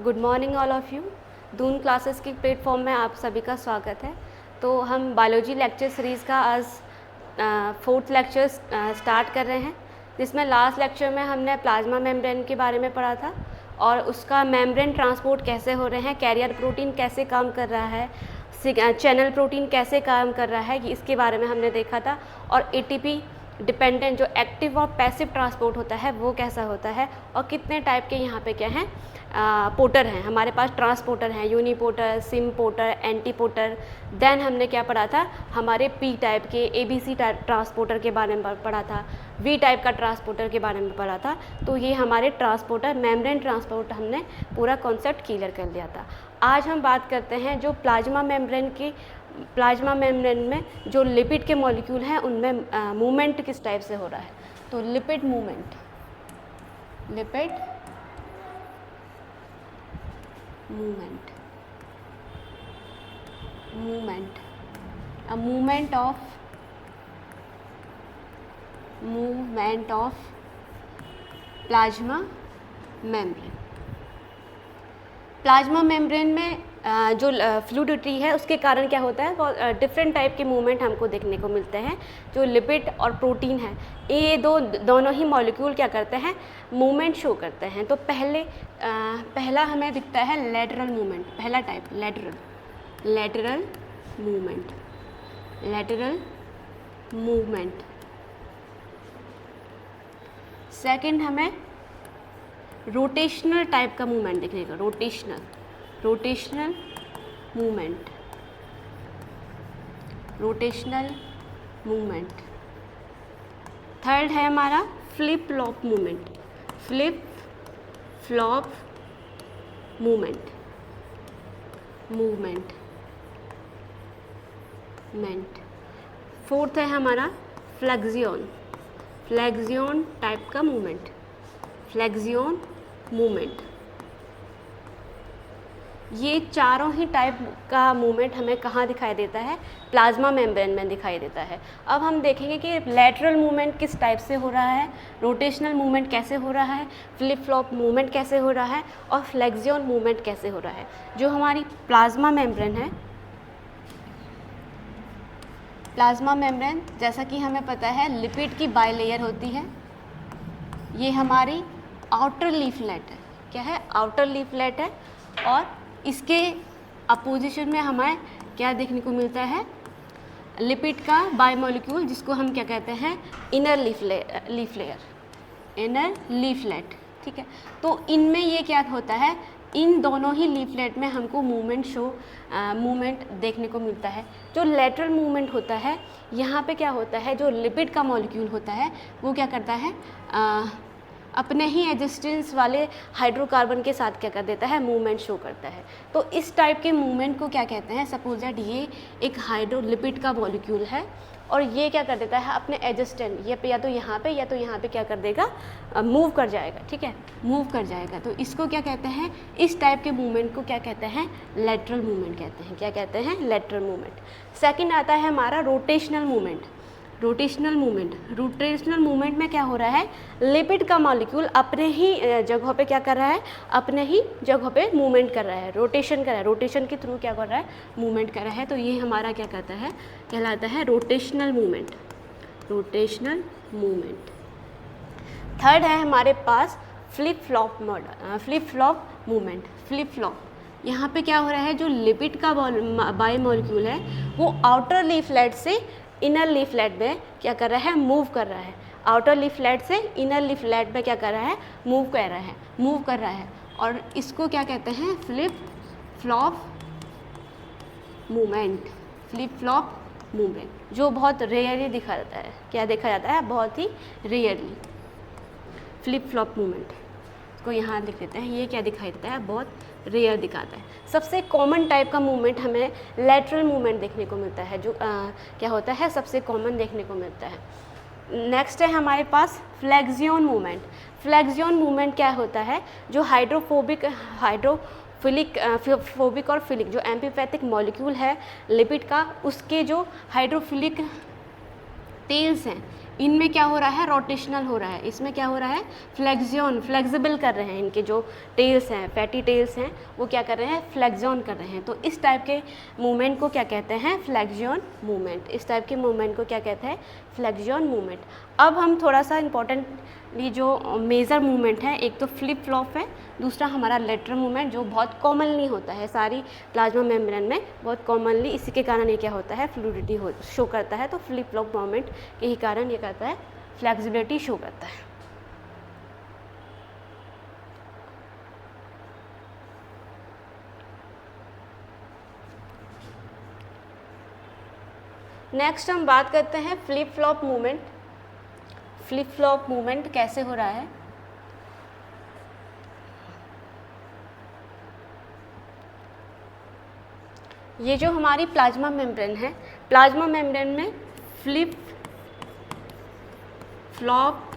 Good morning all of you. Doon classes की platform में आप सभी का स्वागत है। तो हम बायोलॉजी लेक्चर सीरीज़ का आज 4th लेक्चर स्टार्ट कर रहे हैं, जिसमें लास्ट लेक्चर में हमने प्लाज्मा मेम्ब्रेन के बारे में पढ़ा था और उसका मेम्ब्रेन ट्रांसपोर्ट कैसे हो रहे हैं, कैरियर प्रोटीन कैसे काम कर रहा है, चैनल प्रोटीन कैसे काम कर रहा है, इसके बारे में हमने देखा था। और एटीपी डिपेंडेंट जो एक्टिव और पैसिव ट्रांसपोर्ट होता है वो कैसा होता है, और कितने टाइप के यहाँ पे क्या हैं पोर्टर हैं हमारे पास, ट्रांसपोर्टर हैं, uniporter, symporter, antiporter. Then हमने क्या पढ़ा था, हमारे पी टाइप के एबीसी टाइप ट्रांसपोर्टर के बारे में पढ़ा था, वी टाइप का ट्रांसपोर्टर के बारे में पढ़ा था। तो ये हमारे ट्रांसपोर्टर मेम्ब्रेन ट्रांसपोर्ट हमने पूरा कॉन्सेप्ट क्लियर कर लिया था। आज हम बात करते हैं जो प्लाज्मा मेम्ब्रेन में जो लिपिड के मॉलिक्यूल हैं उनमें मूवमेंट किस टाइप से हो रहा है। तो lipid movement, a movement of plasma membrane में जो फ्लूइडिटी है उसके कारण क्या होता है, वो डिफरेंट टाइप के मूवमेंट हमको देखने को मिलते हैं। जो लिपिड और प्रोटीन है, ये दोनों ही मॉलिक्यूल क्या करते हैं, मूवमेंट शो करते हैं। तो पहला हमें दिखता है लेटरल मूवमेंट, पहला टाइप लेटरल मूवमेंट। सेकंड हमें रोटेशनल टाइप का मूवमेंट देखने का, रोटेशनल मूवमेंट। थर्ड है हमारा फ्लिप फ्लॉप मूवमेंट। फोर्थ है हमारा फ्लेक्सियन टाइप का मूवमेंट, ये चारों ही टाइप का मूवमेंट हमें कहाँ दिखाई देता है, प्लाज्मा मेम्ब्रेन में दिखाई देता है। अब हम देखेंगे कि लेटरल मूवमेंट किस टाइप से हो रहा है, रोटेशनल मूवमेंट कैसे हो रहा है, फ्लिप फ्लॉप मूवमेंट कैसे हो रहा है, और फ्लेक्सियन मूवमेंट कैसे हो रहा है। जो हमारी प्लाज्मा मेम्ब्रेन जैसा कि हमें पता है लिपिड की बाइलेयर होती है। ये हमारी आउटर लीफलेट है, क्या है, आउटर लीफलेट है। और इसके अपोजिशन में हमें क्या देखने को मिलता है, लिपिड का बायोमॉलिक्यूल, जिसको हम क्या कहते हैं, इनर लीफलेट। ठीक है, तो इनमें ये क्या होता है, इन दोनों ही लीफलेट में हमको मूवमेंट देखने को मिलता है। जो लेटरल मूवमेंट होता है, यहाँ पे क्या होता है, जो लिपिड का मॉलिक्यूल होता है वो क्या करता है, अपने ही एग्जिस्टेंस वाले हाइड्रोकार्बन के साथ क्या कर देता है, मूवमेंट शो करता है। तो इस टाइप के मूवमेंट को क्या कहते हैं, सपोज दैट ये एक हाइड्रोलिपिड का मॉलिक्यूल है और ये क्या कर देता है, अपने एडजस्टेंट ये पे या तो यहाँ पे क्या कर देगा, मूव कर जाएगा। ठीक है, मूव कर जाएगा। तो इसको क्या कहते हैं, इस टाइप के मूवमेंट को क्या कहते हैं, लेटरल मूवमेंट कहते हैं। क्या कहते हैं, लेटरल मूवमेंट। सेकंड आता है हमारा रोटेशनल मूवमेंट में क्या हो रहा है, लिपिड का मॉलिक्यूल अपने ही जगहों पे क्या कर रहा है, अपने ही जगहों पे मूवमेंट कर रहा है, रोटेशन कर रहा है, रोटेशन के थ्रू क्या कर रहा है, मूवमेंट कर रहा है। तो ये हमारा क्या कहलाता है रोटेशनल मूवमेंट। थर्ड है हमारे पास फ्लिप फ्लॉप मूवमेंट। यहाँ पे क्या हो रहा है, जो लिपिड का बायोमॉलिक्यूल है वो आउटर लीफलेट से इनर लीफलेट में क्या कर रहा है, मूव कर रहा है। आउटर लीफलेट से इनर लीफलेट में क्या कर रहा है, मूव कर रहा है। और इसको क्या कहते हैं, फ्लिप फ्लॉप मूवमेंट, जो बहुत रेयरली दिखा जाता है। क्या देखा जाता है, बहुत ही रेयरली फ्लिप फ्लॉप मूवमेंट को यहाँ लिख देते हैं। ये क्या दिखाई देता है, बहुत रेयर दिखाता है। सबसे कॉमन टाइप का मूवमेंट हमें लेटरल मूवमेंट देखने को मिलता है, जो क्या होता है, सबसे कॉमन देखने को मिलता है। नेक्स्ट है हमारे पास फ्लेक्सियन मूवमेंट क्या होता है, जो हाइड्रोफोबिक और फिलिक जो एम्फीपैथिक मॉलिक्यूल है लिपिड का, उसके जो हाइड्रोफिलिक टेल्स हैं, इनमें क्या हो रहा है, रोटेशनल हो रहा है, इसमें क्या हो रहा है, फ्लेक्सियन, फ्लेक्सिबल कर रहे हैं, इनके जो टेल्स हैं, फैटी टेल्स हैं, वो क्या कर रहे हैं, फ्लेक्सियन कर रहे हैं। तो इस टाइप के मूवमेंट को क्या कहते हैं, फ्लेक्सियन मूवमेंट। इस टाइप के मूवमेंट को क्या कहते हैं, फ्लेक्सियन मूवमेंट। अब हम थोड़ा सा इंपॉर्टेंट ये जो मेजर मूवमेंट है, एक तो फ्लिप फ्लॉप है, दूसरा हमारा लेटरल मूवमेंट जो बहुत कॉमनली होता है सारी प्लाज्मा मेम्ब्रेन में, बहुत कॉमनली, इसी के कारण ये क्या होता है, फ्लूइडिटी शो करता है। तो फ्लिप फ्लॉप मूवमेंट के ही कारण ये कहता है फ्लेक्सिबिलिटी शो करता है। नेक्स्ट हम बात करते हैं flip flop movement. Flip flop movement कैसे हो रहा है, ये जो हमारी प्लाज्मा मेम्ब्रेन है, प्लाज्मा मेम्ब्रेन में फ्लिप फ्लॉप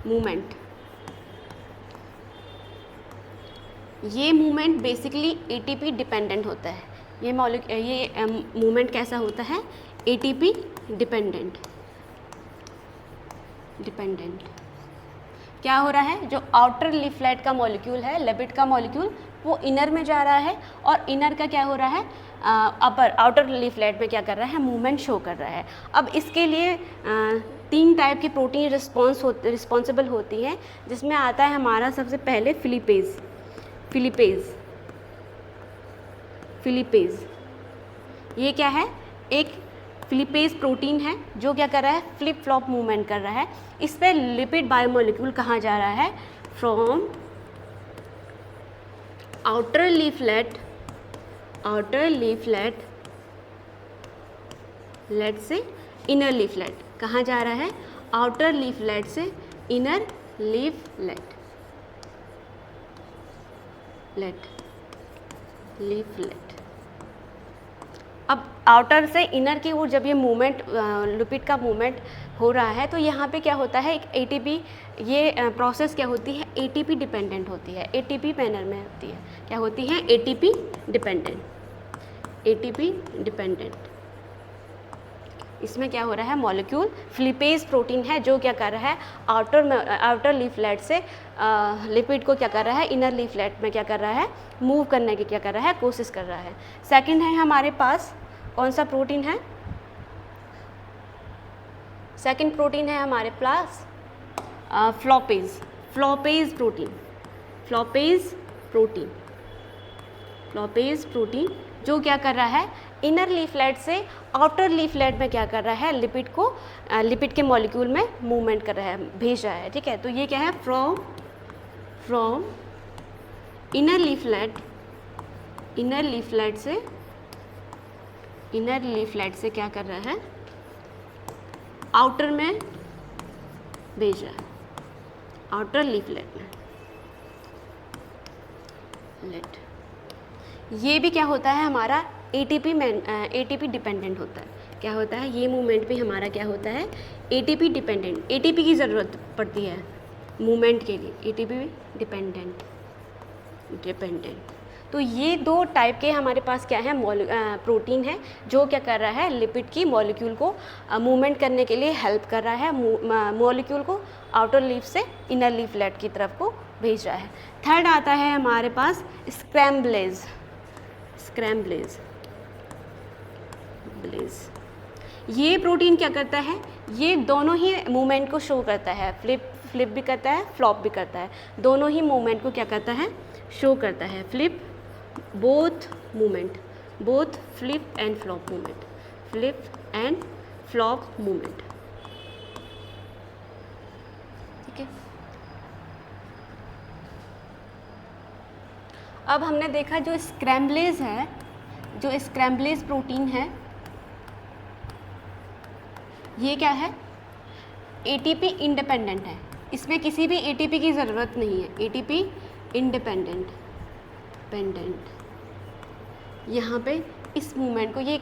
मूवमेंट, ये मूवमेंट बेसिकली एटीपी डिपेंडेंट होता है। ये मूवमेंट कैसा होता है, एटीपी डिपेंडेंट। क्या हो रहा है, जो आउटर लीफलेट का मॉलिक्यूल है, लिपिड का मॉलिक्यूल, वो इनर में जा रहा है, और इनर का क्या हो रहा है, अपर आउटर लीफलेट में क्या कर रहा है, मूवमेंट शो कर रहा है। अब इसके लिए 3 टाइप की प्रोटीन रिस्पॉन्सिबल होती है, जिसमें आता है हमारा सबसे पहले फिलिपेज। ये क्या है, एक फिलिपेज प्रोटीन है जो क्या कर रहा है, फ्लिप फ्लॉप मूवमेंट कर रहा है। इस पर लिपिड बायोमोलिक्यूल कहाँ जा रहा है, फ्रॉम आउटर लीफलेट से इनर लीफलेट। कहाँ जा रहा है, आउटर लीफलेट से इनर लीफलेट। अब आउटर से इनर की ओर जब ये मूवमेंट, लिपिड का मूवमेंट हो रहा है, तो यहाँ पे क्या होता है, एक एटीपी, ये प्रोसेस क्या होती है, एटीपी डिपेंडेंट होती है, एटीपी मैनर में होती है। क्या होती है, एटीपी डिपेंडेंट। इसमें क्या हो रहा है, मॉलिक्यूल फिलिपेज प्रोटीन है जो क्या कर रहा है, आउटर लीफलेट से लिपिड को क्या कर रहा है, इनर लीफलेट में क्या कर रहा है, मूव करने की क्या कर रहा है, कोशिश कर रहा है। सेकंड है हमारे पास, कौन सा प्रोटीन है, सेकंड प्रोटीन है हमारे पास फ्लॉपेज प्रोटीन जो क्या कर रहा है, इनर लीफलेट से आउटर लीफलेट में क्या कर रहा है, लिपिड के मॉलिक्यूल में मूवमेंट कर रहा है, भेज रहा है। ठीक है, तो ये क्या है, फ्रॉम इनर लीफलेट से क्या कर रहा है, आउटर में भेज रहा है, आउटर लीफलेट में। ये भी क्या होता है हमारा, एटीपी डिपेंडेंट होता है। क्या होता है, ये मूवमेंट भी हमारा क्या होता है, एटीपी डिपेंडेंट। एटीपी की ज़रूरत पड़ती है मूवमेंट के लिए, एटीपी डिपेंडेंट। तो ये 2 टाइप के हमारे पास क्या है, प्रोटीन है जो क्या कर रहा है, लिपिड की मॉलिक्यूल को मूवमेंट करने के लिए हेल्प कर रहा है, मॉलिक्यूल को आउटर लीफ से इनर लीफलेट की तरफ को भेज रहा है। थर्ड आता है हमारे पास स्क्रैम्बलेज। ये प्रोटीन क्या करता है, ये दोनों ही मूवमेंट को शो करता है, फ्लिप भी करता है, फ्लॉप भी करता है, दोनों ही मूवमेंट को क्या करता है, शो करता है। Both flip and flop movement. ठीक है, अब हमने देखा जो स्क्रैम्बलेज है, जो स्क्रैम्बलेज प्रोटीन है, ये क्या है, एटीपी इंडिपेंडेंट है, इसमें किसी भी एटीपी की ज़रूरत नहीं है, एटीपी इंडिपेंडेंट। यहाँ पे इस मूवमेंट को, ये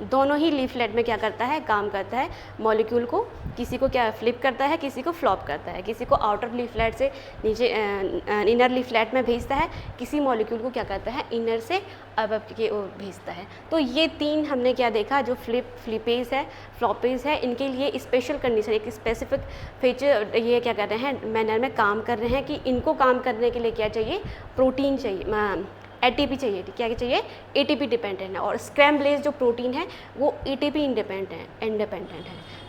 दोनों ही लीफलेट में क्या करता है, काम करता है। मॉलिक्यूल को किसी को क्या फ्लिप करता है, किसी को फ्लॉप करता है, किसी को आउटर लीफलेट से नीचे इनर लीफलेट में भेजता है, किसी मॉलिक्यूल को क्या करता है, इनर से अब की ओर भेजता है। तो ये 3 हमने क्या देखा, जो फ्लिपेज है, फ्लॉपेज है, इनके लिए स्पेशल कंडीशन, एक स्पेसिफिक फीचर ये क्या कर रहे हैं, मैनर में काम कर रहे हैं कि इनको काम करने के लिए क्या चाहिए, प्रोटीन चाहिए, एटीपी चाहिए। क्या चाहिए, एटीपी डिपेंडेंट है। और स्क्रैम्बलेज जो प्रोटीन है वो एटीपी इंडिपेंडेंट है।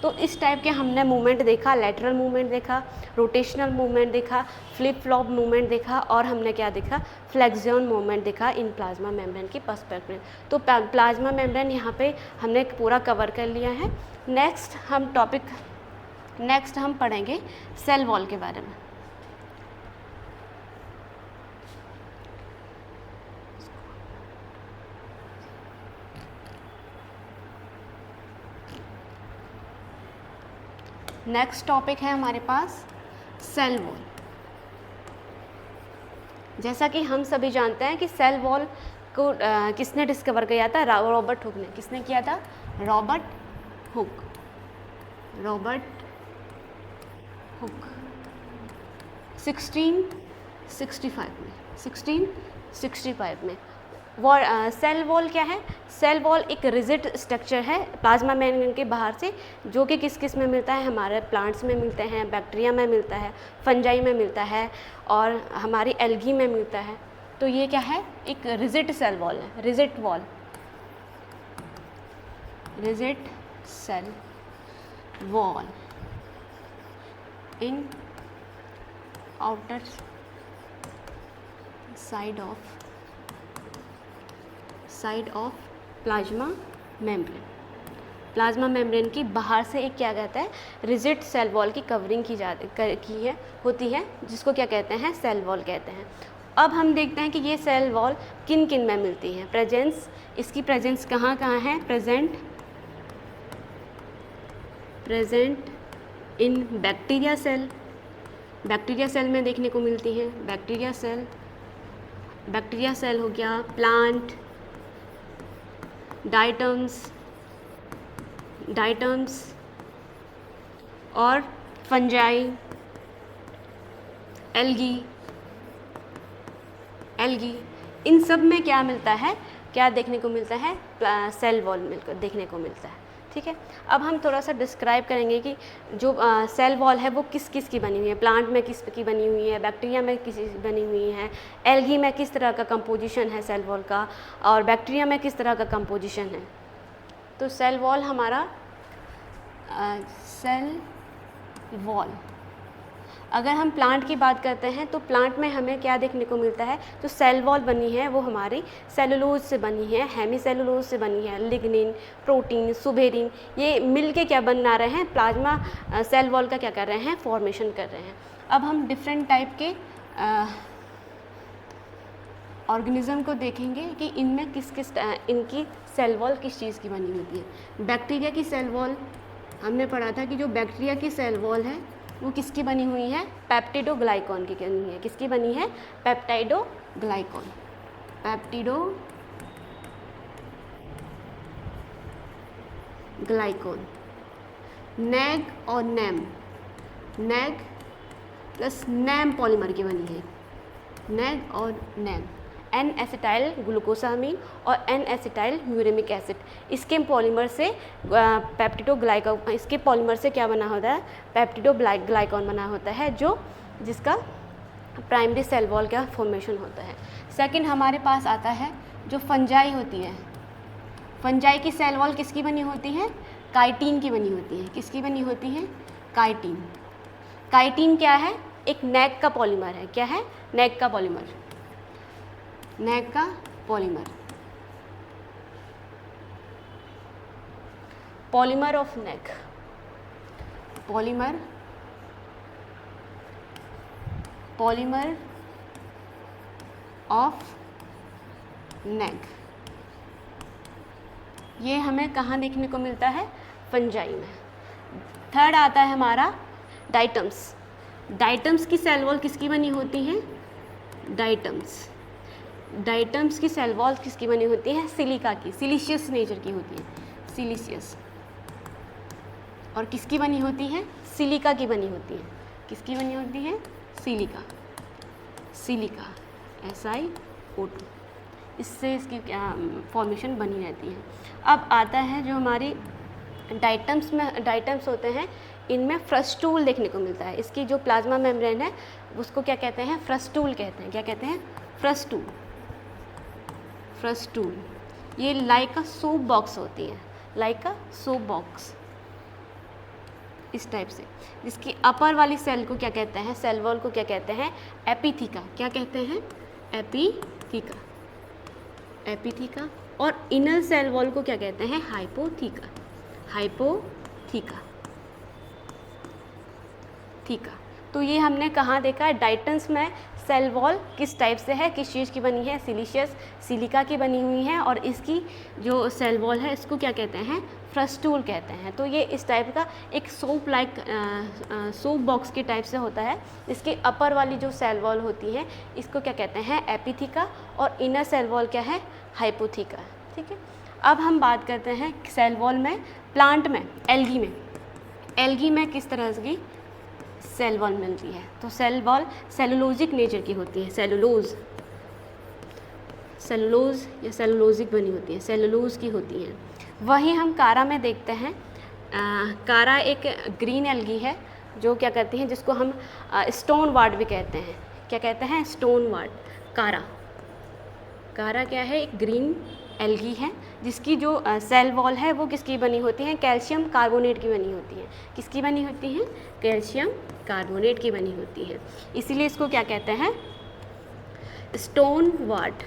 तो इस टाइप के हमने मूवमेंट देखा, लैटरल मूवमेंट देखा, रोटेशनल मूवमेंट देखा, फ्लिप फ्लॉप मूवमेंट देखा, और हमने क्या देखा, फ्लेक्सियन मूवमेंट देखा इन प्लाज्मा मेम्ब्रेन की पर्सपेक्टिव। तो प्लाज्मा मेम्ब्रेन यहाँ पे हमने पूरा कवर कर लिया है। नेक्स्ट हम पढ़ेंगे सेल वॉल के बारे में। नेक्स्ट टॉपिक है हमारे पास सेल वॉल। जैसा कि हम सभी जानते हैं कि सेल वॉल को किसने डिस्कवर किया था, रॉबर्ट हुक ने। किसने किया था, रॉबर्ट हुक 1665 में। सेल वॉल क्या है, सेल वॉल एक रिजिड स्ट्रक्चर है प्लाज्मा मेम्ब्रेन के बाहर से, जो कि किस में मिलता है, हमारे प्लांट्स में मिलते हैं, बैक्टीरिया में मिलता है, फंजाई में मिलता है, और हमारी एल्गी में मिलता है। तो ये क्या है, एक रिजिड सेल वॉल है, rigid cell wall in outer side of plasma membrane की बाहर से एक क्या कहता है, रिजिड सेल वॉल की कवरिंग होती है, जिसको क्या कहते हैं, सेल वॉल कहते हैं। अब हम देखते हैं कि ये सेल वॉल किन किन में मिलती है, इसकी प्रेजेंस कहाँ कहाँ है, प्रेजेंट इन बैक्टीरिया सेल में देखने को मिलती है। बैक्टीरिया सेल हो गया, प्लांट डाइटम्स और फंजाई, एल्गी, इन सब में क्या मिलता है, क्या देखने को मिलता है, सेल वॉल मिलकर देखने को मिलता है। ठीक है, अब हम थोड़ा सा डिस्क्राइब करेंगे कि जो सेल वॉल है वो किस की बनी हुई है। प्लांट में किस की बनी हुई है, बैक्टीरिया में किस की बनी हुई है, एल्गी में किस तरह का कंपोजिशन है सेल वॉल का, और बैक्टीरिया में किस तरह का कंपोजिशन है। तो सेल वॉल हमारा सेल वॉल, अगर हम प्लांट की बात करते हैं तो प्लांट में हमें क्या देखने को मिलता है, जो सेल वॉल बनी है वो हमारी सेलुलोज से बनी है, हेमी सेलुलोज से बनी है। लिग्निन, प्रोटीन, सुबेरिन, ये मिल के क्या बना रहे हैं, प्लाज्मा सेल वॉल का क्या कर रहे हैं, फॉर्मेशन कर रहे हैं। अब हम डिफरेंट टाइप के ऑर्गेनिज्म को देखेंगे कि इनमें इनकी सेल वॉल किस चीज़ की बनी होती है। बैक्टीरिया की सेल वॉल हमने पढ़ा था कि जो बैक्टीरिया की सेल वॉल है वो किसकी बनी हुई है, पेप्टिडोग्लाइकॉन की बनी है। किसकी बनी है, पेप्टाइडोग्लाइकॉन, नैग और नैग प्लस नैम पॉलीमर की बनी है। नैग और नैम, एन एसिटाइल ग्लूकोसामीन और एन एसिटाइल यूरेमिक एसिड, इसके पॉलीमर से पेप्टिडोग्लाइकॉन, इसके पॉलीमर से क्या बना होता है, पेप्टिडोग्लाइकॉन बना होता है, जिसका प्राइमरी सेल वॉल का फॉर्मेशन होता है। सेकंड हमारे पास आता है जो फंजाई होती है। फंजाई की सेल वॉल किसकी बनी होती है, काइटिन की बनी होती है। किसकी बनी होती है, काइटिन क्या है, एक नैग का पॉलीमर है। क्या है, नैग का polymer, polymer of nag, polymer of nag, ये हमें कहाँ देखने को मिलता है, फंजाई में। थर्ड आता है हमारा डाइटम्स की सेल वॉल किसकी बनी होती है, डाइटम्स की सेल वॉल किसकी बनी होती है? सिलिका की, सिलिशियस नेचर की होती है, सिलिशियस। और किसकी बनी होती है? सिलिका की बनी होती है। किसकी बनी होती है? सिलिका, सिलिका SiO2, इससे इसकी फॉर्मेशन बनी रहती है। अब आता है जो हमारी डाइटम्स होते हैं, इनमें फ्रस्टूल देखने को मिलता है। इसकी जो प्लाज्मा मेम्ब्रेन है उसको क्या कहते हैं? फ्रस्टूल कहते हैं। क्या कहते हैं? फ्रस्टूल, फ्रस्टूल। ये लाइक अ सूप बॉक्स होती है, लाइक अ सूप बॉक्स, इस टाइप से। जिसकी अपर वाली सेल को क्या कहते हैं? सेल वॉल को क्या कहते हैं? एपिथीका। क्या कहते हैं? एपिथीका, एपिथीका। और इनर सेल वॉल को क्या कहते हैं? हाइपोथीका, हाइपोथीका, थीका। तो ये हमने कहाँ देखा है? डाइटम्स में सेल वॉल किस टाइप से है, किस चीज़ की बनी है? सिलिशियस, सिलिका की बनी हुई है। और इसकी जो सेल वॉल है इसको क्या कहते हैं? फ्रस्टूल कहते हैं। तो ये इस टाइप का एक सोप लाइक सोप बॉक्स के टाइप से होता है। इसके अपर वाली जो सेल वॉल होती है इसको क्या कहते हैं? एपिथीका। और इनर सेल वॉल क्या है? हाइपोथीका। ठीक है। अब हम बात करते हैं सेल वॉल में, प्लांट में, एल्गी में। एल्गी में किस तरह की सेल वॉल मिलती है? तो सेल वॉल सेलुलोजिक नेचर की होती है, सेलुलोज, सेलुलोज या सेलुलोजिक बनी होती है, सेलुलोज की होती हैं। वही हम कारा में देखते हैं। कारा एक ग्रीन एल्गी है जो क्या करती हैं, जिसको हम स्टोन वार्ड भी कहते हैं। क्या कहते हैं? Stone ward. कारा, कारा क्या है? एक ग्रीन एल्गी है जिसकी जो सेल वॉल है वो किसकी बनी होती है? कैल्शियम कार्बोनेट की बनी होती है। किसकी बनी होती है? कैल्शियम कार्बोनेट की बनी होती है। इसीलिए इसको क्या कहते हैं? Stonewort,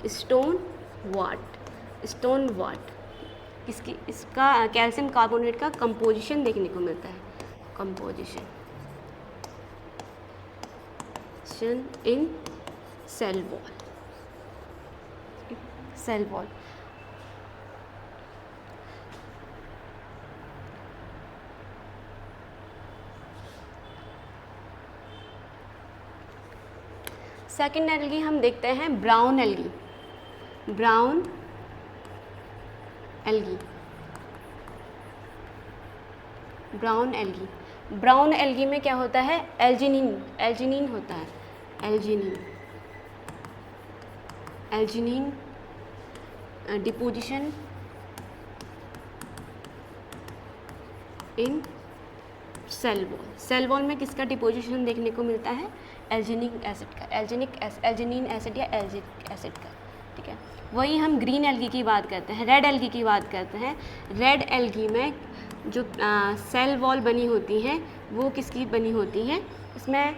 stonewort, stonewort. इसका कैल्शियम कार्बोनेट का कंपोजिशन देखने को मिलता है, composition in cell wall, cell wall. Second algae हम देखते हैं brown algae, brown algae, brown algae. Brown algae में क्या होता है? एल्जिनिन, एल्जिनिन होता है, algin, algin deposition in cell wall. Cell wall में किसका डिपोजिशन देखने को मिलता है? एल्जिनिक एसिड का, एल्जिनिन एसिड या एल्जिक एसिड का। ठीक है। वही हम ग्रीन एल्गी की बात करते हैं, रेड एल्गी की बात करते हैं। रेड एल्गी में जो सेल वॉल बनी होती हैं वो किसकी बनी होती हैं? इसमें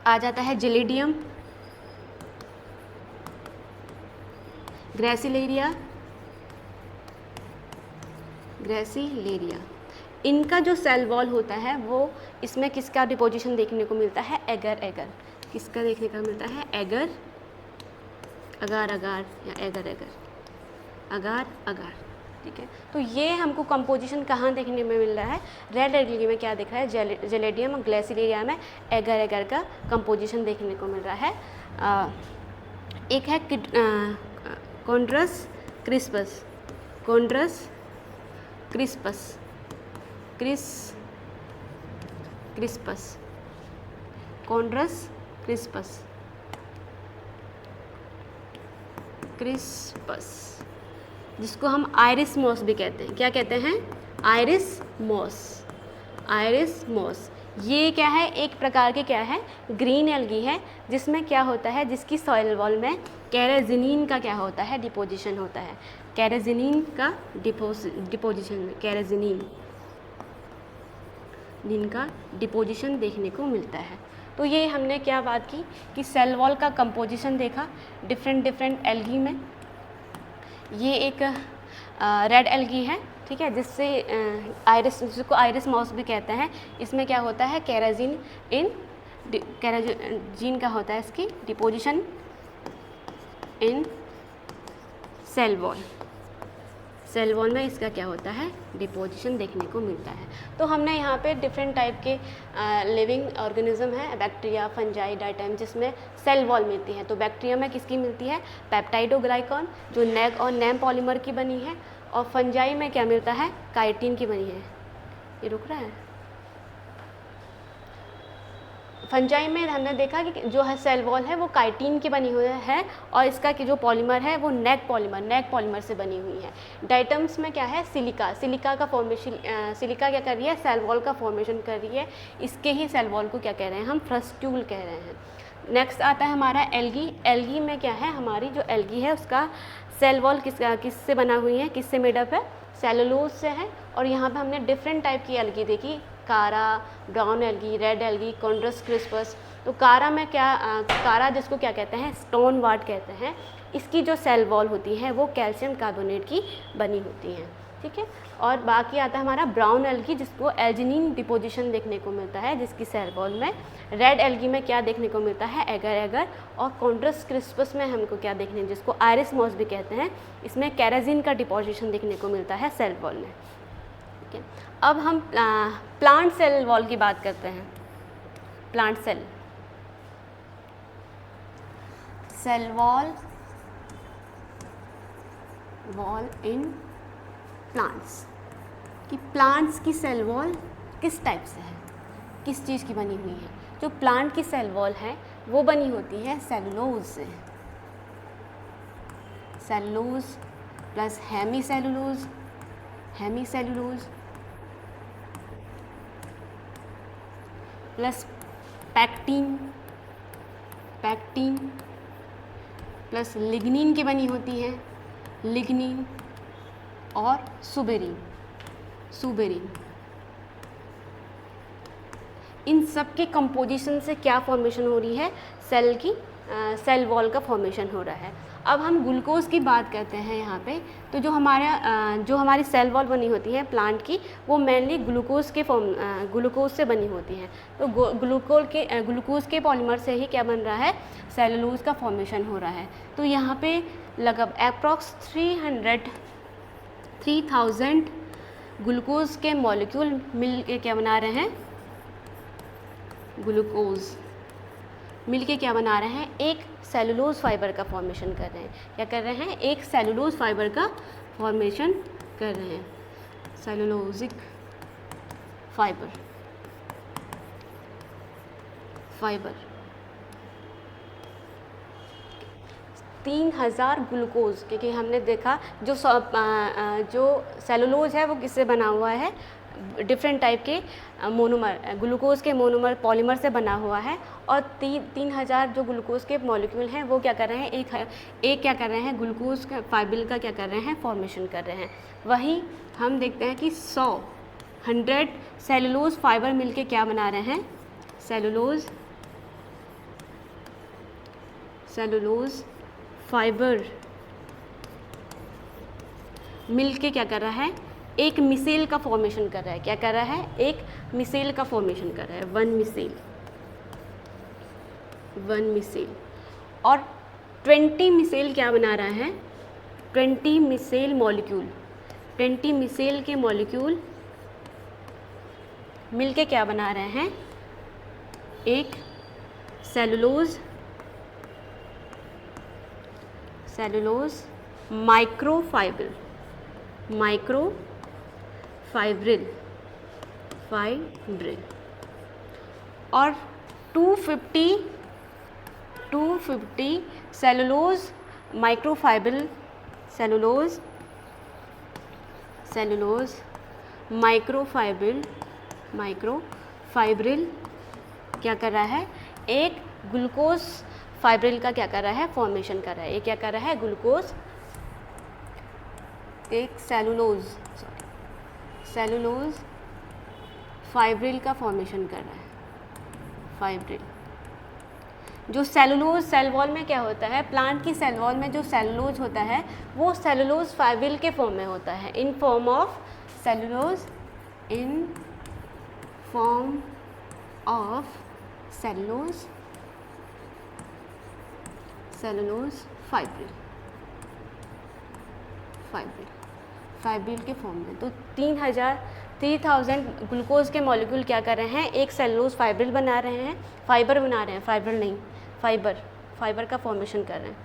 आ जाता है जेलिडियम, ग्रेसिलेरिया, ग्रेसिलेरिया। इनका जो सेल वॉल होता है वो इसमें किसका डिपोजिशन देखने को मिलता है? Agar, agar. किसका देखने को मिलता है? एगर, अगार, अगार या एगर, एगर, अगार, अगार। ठीक है। तो ये हमको कंपोजिशन कहाँ देखने में मिल रहा है? रेड एल्गी में क्या दिख रहा है? जेलेडियम और ग्लेसिलेरिया में एगर, एगर का कंपोजिशन देखने को मिल रहा है। एक है कॉन्ड्रस क्रिस्पस, कॉन्ड्रस क्रिस्पस, क्रिस्पस, कॉन्ड्रस क्रिस्पस, क्रिस्पस, जिसको हम आयरिस मॉस भी कहते हैं। क्या कहते हैं? Irish moss, Irish moss. ये क्या है? एक प्रकार के क्या है? ग्रीन एल्गी है जिसमें क्या होता है? जिसकी सॉइल वॉल में कैरेजिनिन का क्या होता है? डिपोजिशन होता है। कैरेजिनिन का डिपोजिशन में कैरेजिनिन जिनका डिपोजिशन देखने को मिलता है। तो ये हमने क्या बात की कि सेल वॉल का कंपोजिशन देखा डिफरेंट एल्गी में। ये एक रेड एल्गी है, ठीक है, जिससे आयरिस, जिसको आयरिस मॉस भी कहते हैं। इसमें क्या होता है? कैराजीन का होता है इसकी deposition in cell wall, cell wall में इसका क्या होता है, डिपोजिशन देखने को मिलता है। तो हमने यहाँ पे डिफरेंट टाइप के लिविंग ऑर्गेनिज्म है, बैक्टीरिया, फंजाई, डायटम, जिसमें सेल वॉल मिलती है। तो बैक्टीरिया में किसकी मिलती है, पेप्टाइडोग्लाइकॉन, जो नेग और नेम पॉलीमर की बनी है, और फंजाई में क्या मिलता है, काइटिन की बनी है। ये रुक रहा है। फंजाई में हमने देखा कि जो है सेल वॉल है वो काइटिन की बनी हुई है, और इसका कि जो पॉलीमर है वो नेग पॉलीमर से बनी हुई है। डाइटम्स में क्या है, सिलिका का फॉर्मेशन, सिलिका क्या कर रही है, सेल वॉल का फॉर्मेशन कर रही है। इसके ही सेल वॉल को क्या कह रहे हैं हम, फ्रस्ट्यूल कह रहे हैं। नेक्स्ट आता है हमारा एल्गी में क्या है, हमारी जो एल्गी है उसका सेल वॉल किससे बना हुई है, किससे मेडअप है, सेलुलोज से है। और यहाँ पे हमने डिफरेंट टाइप की एल्गी देखी, कारा, ब्राउन एल्गी, रेड एल्गी, कॉन्ड्रस क्रिस्पस। तो कारा में क्या, कारा जिसको क्या कहते हैं, स्टोन वार्ट कहते हैं, इसकी जो सेल वॉल होती है वो कैल्शियम कार्बोनेट की बनी होती हैं, ठीक है। और बाकी आता है हमारा ब्राउन एल्गी, जिसको एल्जिनिन डिपोजिशन देखने को मिलता है, जिसकी सेल वॉल में। रेड एल्गी में क्या देखने को मिलता है, एगर, और कॉन्ड्रस क्रिस्पस में हमको क्या देखने, जिसको आयरिस मॉस भी कहते हैं, इसमें केराजिन का डिपोजिशन देखने को मिलता है सेल वॉल में, ठीक है। अब हम प्लांट सेल वॉल की बात करते हैं। Plant cell wall in plants, कि प्लांट्स की सेल वॉल किस टाइप से है, किस चीज़ की बनी हुई है। जो प्लांट की सेल वॉल है वो बनी होती है सेलुलोज से, cellulose plus hemicellulose plus pectin plus lignin की बनी होती है, लिग्निन और सुबेरिन। इन सब के कंपोजिशन से क्या फॉर्मेशन हो रही है, सेल वॉल का फॉर्मेशन हो रहा है। अब हम ग्लूकोज की बात करते हैं यहाँ पे। तो जो हमारी सेल वॉल बनी होती है प्लांट की, वो मेनली ग्लूकोज से बनी होती है। तो ग्लूकोज के पॉलीमर से ही क्या बन रहा है, सेलुलोज का फॉर्मेशन हो रहा है। तो यहाँ पे लगभग अप्रॉक्स 3000 ग्लूकोज के मॉलिक्यूल मिल के क्या बना रहे हैं, ग्लूकोज मिल के क्या बना रहे हैं, एक सेलुलोज फाइबर का फॉर्मेशन कर रहे हैं। क्या कर रहे हैं, एक सेलुलोज फाइबर का फॉर्मेशन कर रहे हैं, सेलुलोजिक फाइबर 3000 ग्लूकोज, क्योंकि हमने देखा जो सेलुलोज है वो किससे बना हुआ है, डिफरेंट टाइप के मोनोमर, ग्लूकोज के मोनोमर पॉलीमर से बना हुआ है। और 3000 जो ग्लूकोज के मॉलिक्यूल हैं वो क्या कर रहे हैं, एक क्या कर रहे हैं, ग्लूकोज का फाइबर का क्या कर रहे हैं, फॉर्मेशन कर रहे हैं। वहीं हम देखते हैं कि 100 सेलुलोज फाइबर मिलके क्या बना रहे हैं, सेलुलोज फाइबर मिलके क्या कर रहा है, एक मिसेल का फॉर्मेशन कर रहा है। क्या कर रहा है, एक मिसेल का फॉर्मेशन कर रहा है, वन मिसेल। और 20 मिसेल क्या बना रहा है, 20 मिसेल के मॉलिक्यूल मिलके क्या बना रहे हैं, एक सेलुलोज माइक्रोफाइब्रिल और 250 सेलुलोज माइक्रोफाइब्रिल क्या कर रहा है, एक ग्लूकोज फाइब्रिल का क्या कर रहा है, फॉर्मेशन कर रहा है। ये क्या कर रहा है, ग्लूकोज एक सेलुलोज फाइब्रिल का फॉर्मेशन कर रहा है, फाइब्रिल। जो सेलुलोज सेल वॉल में क्या होता है, प्लांट की सेल वॉल में जो सेलुलोज होता है वो सेलुलोज फाइब्रिल के फॉर्म में होता है, in form of cellulose fibril. Fibril के फॉर्म में। तो 3000 ग्लूकोज के मॉलिक्यूल क्या कर रहे हैं, एक सेलुलोज फाइब्रिल बना रहे हैं, फाइबर बना रहे हैं, फाइब्रिल नहीं, फाइबर का फॉर्मेशन कर रहे हैं,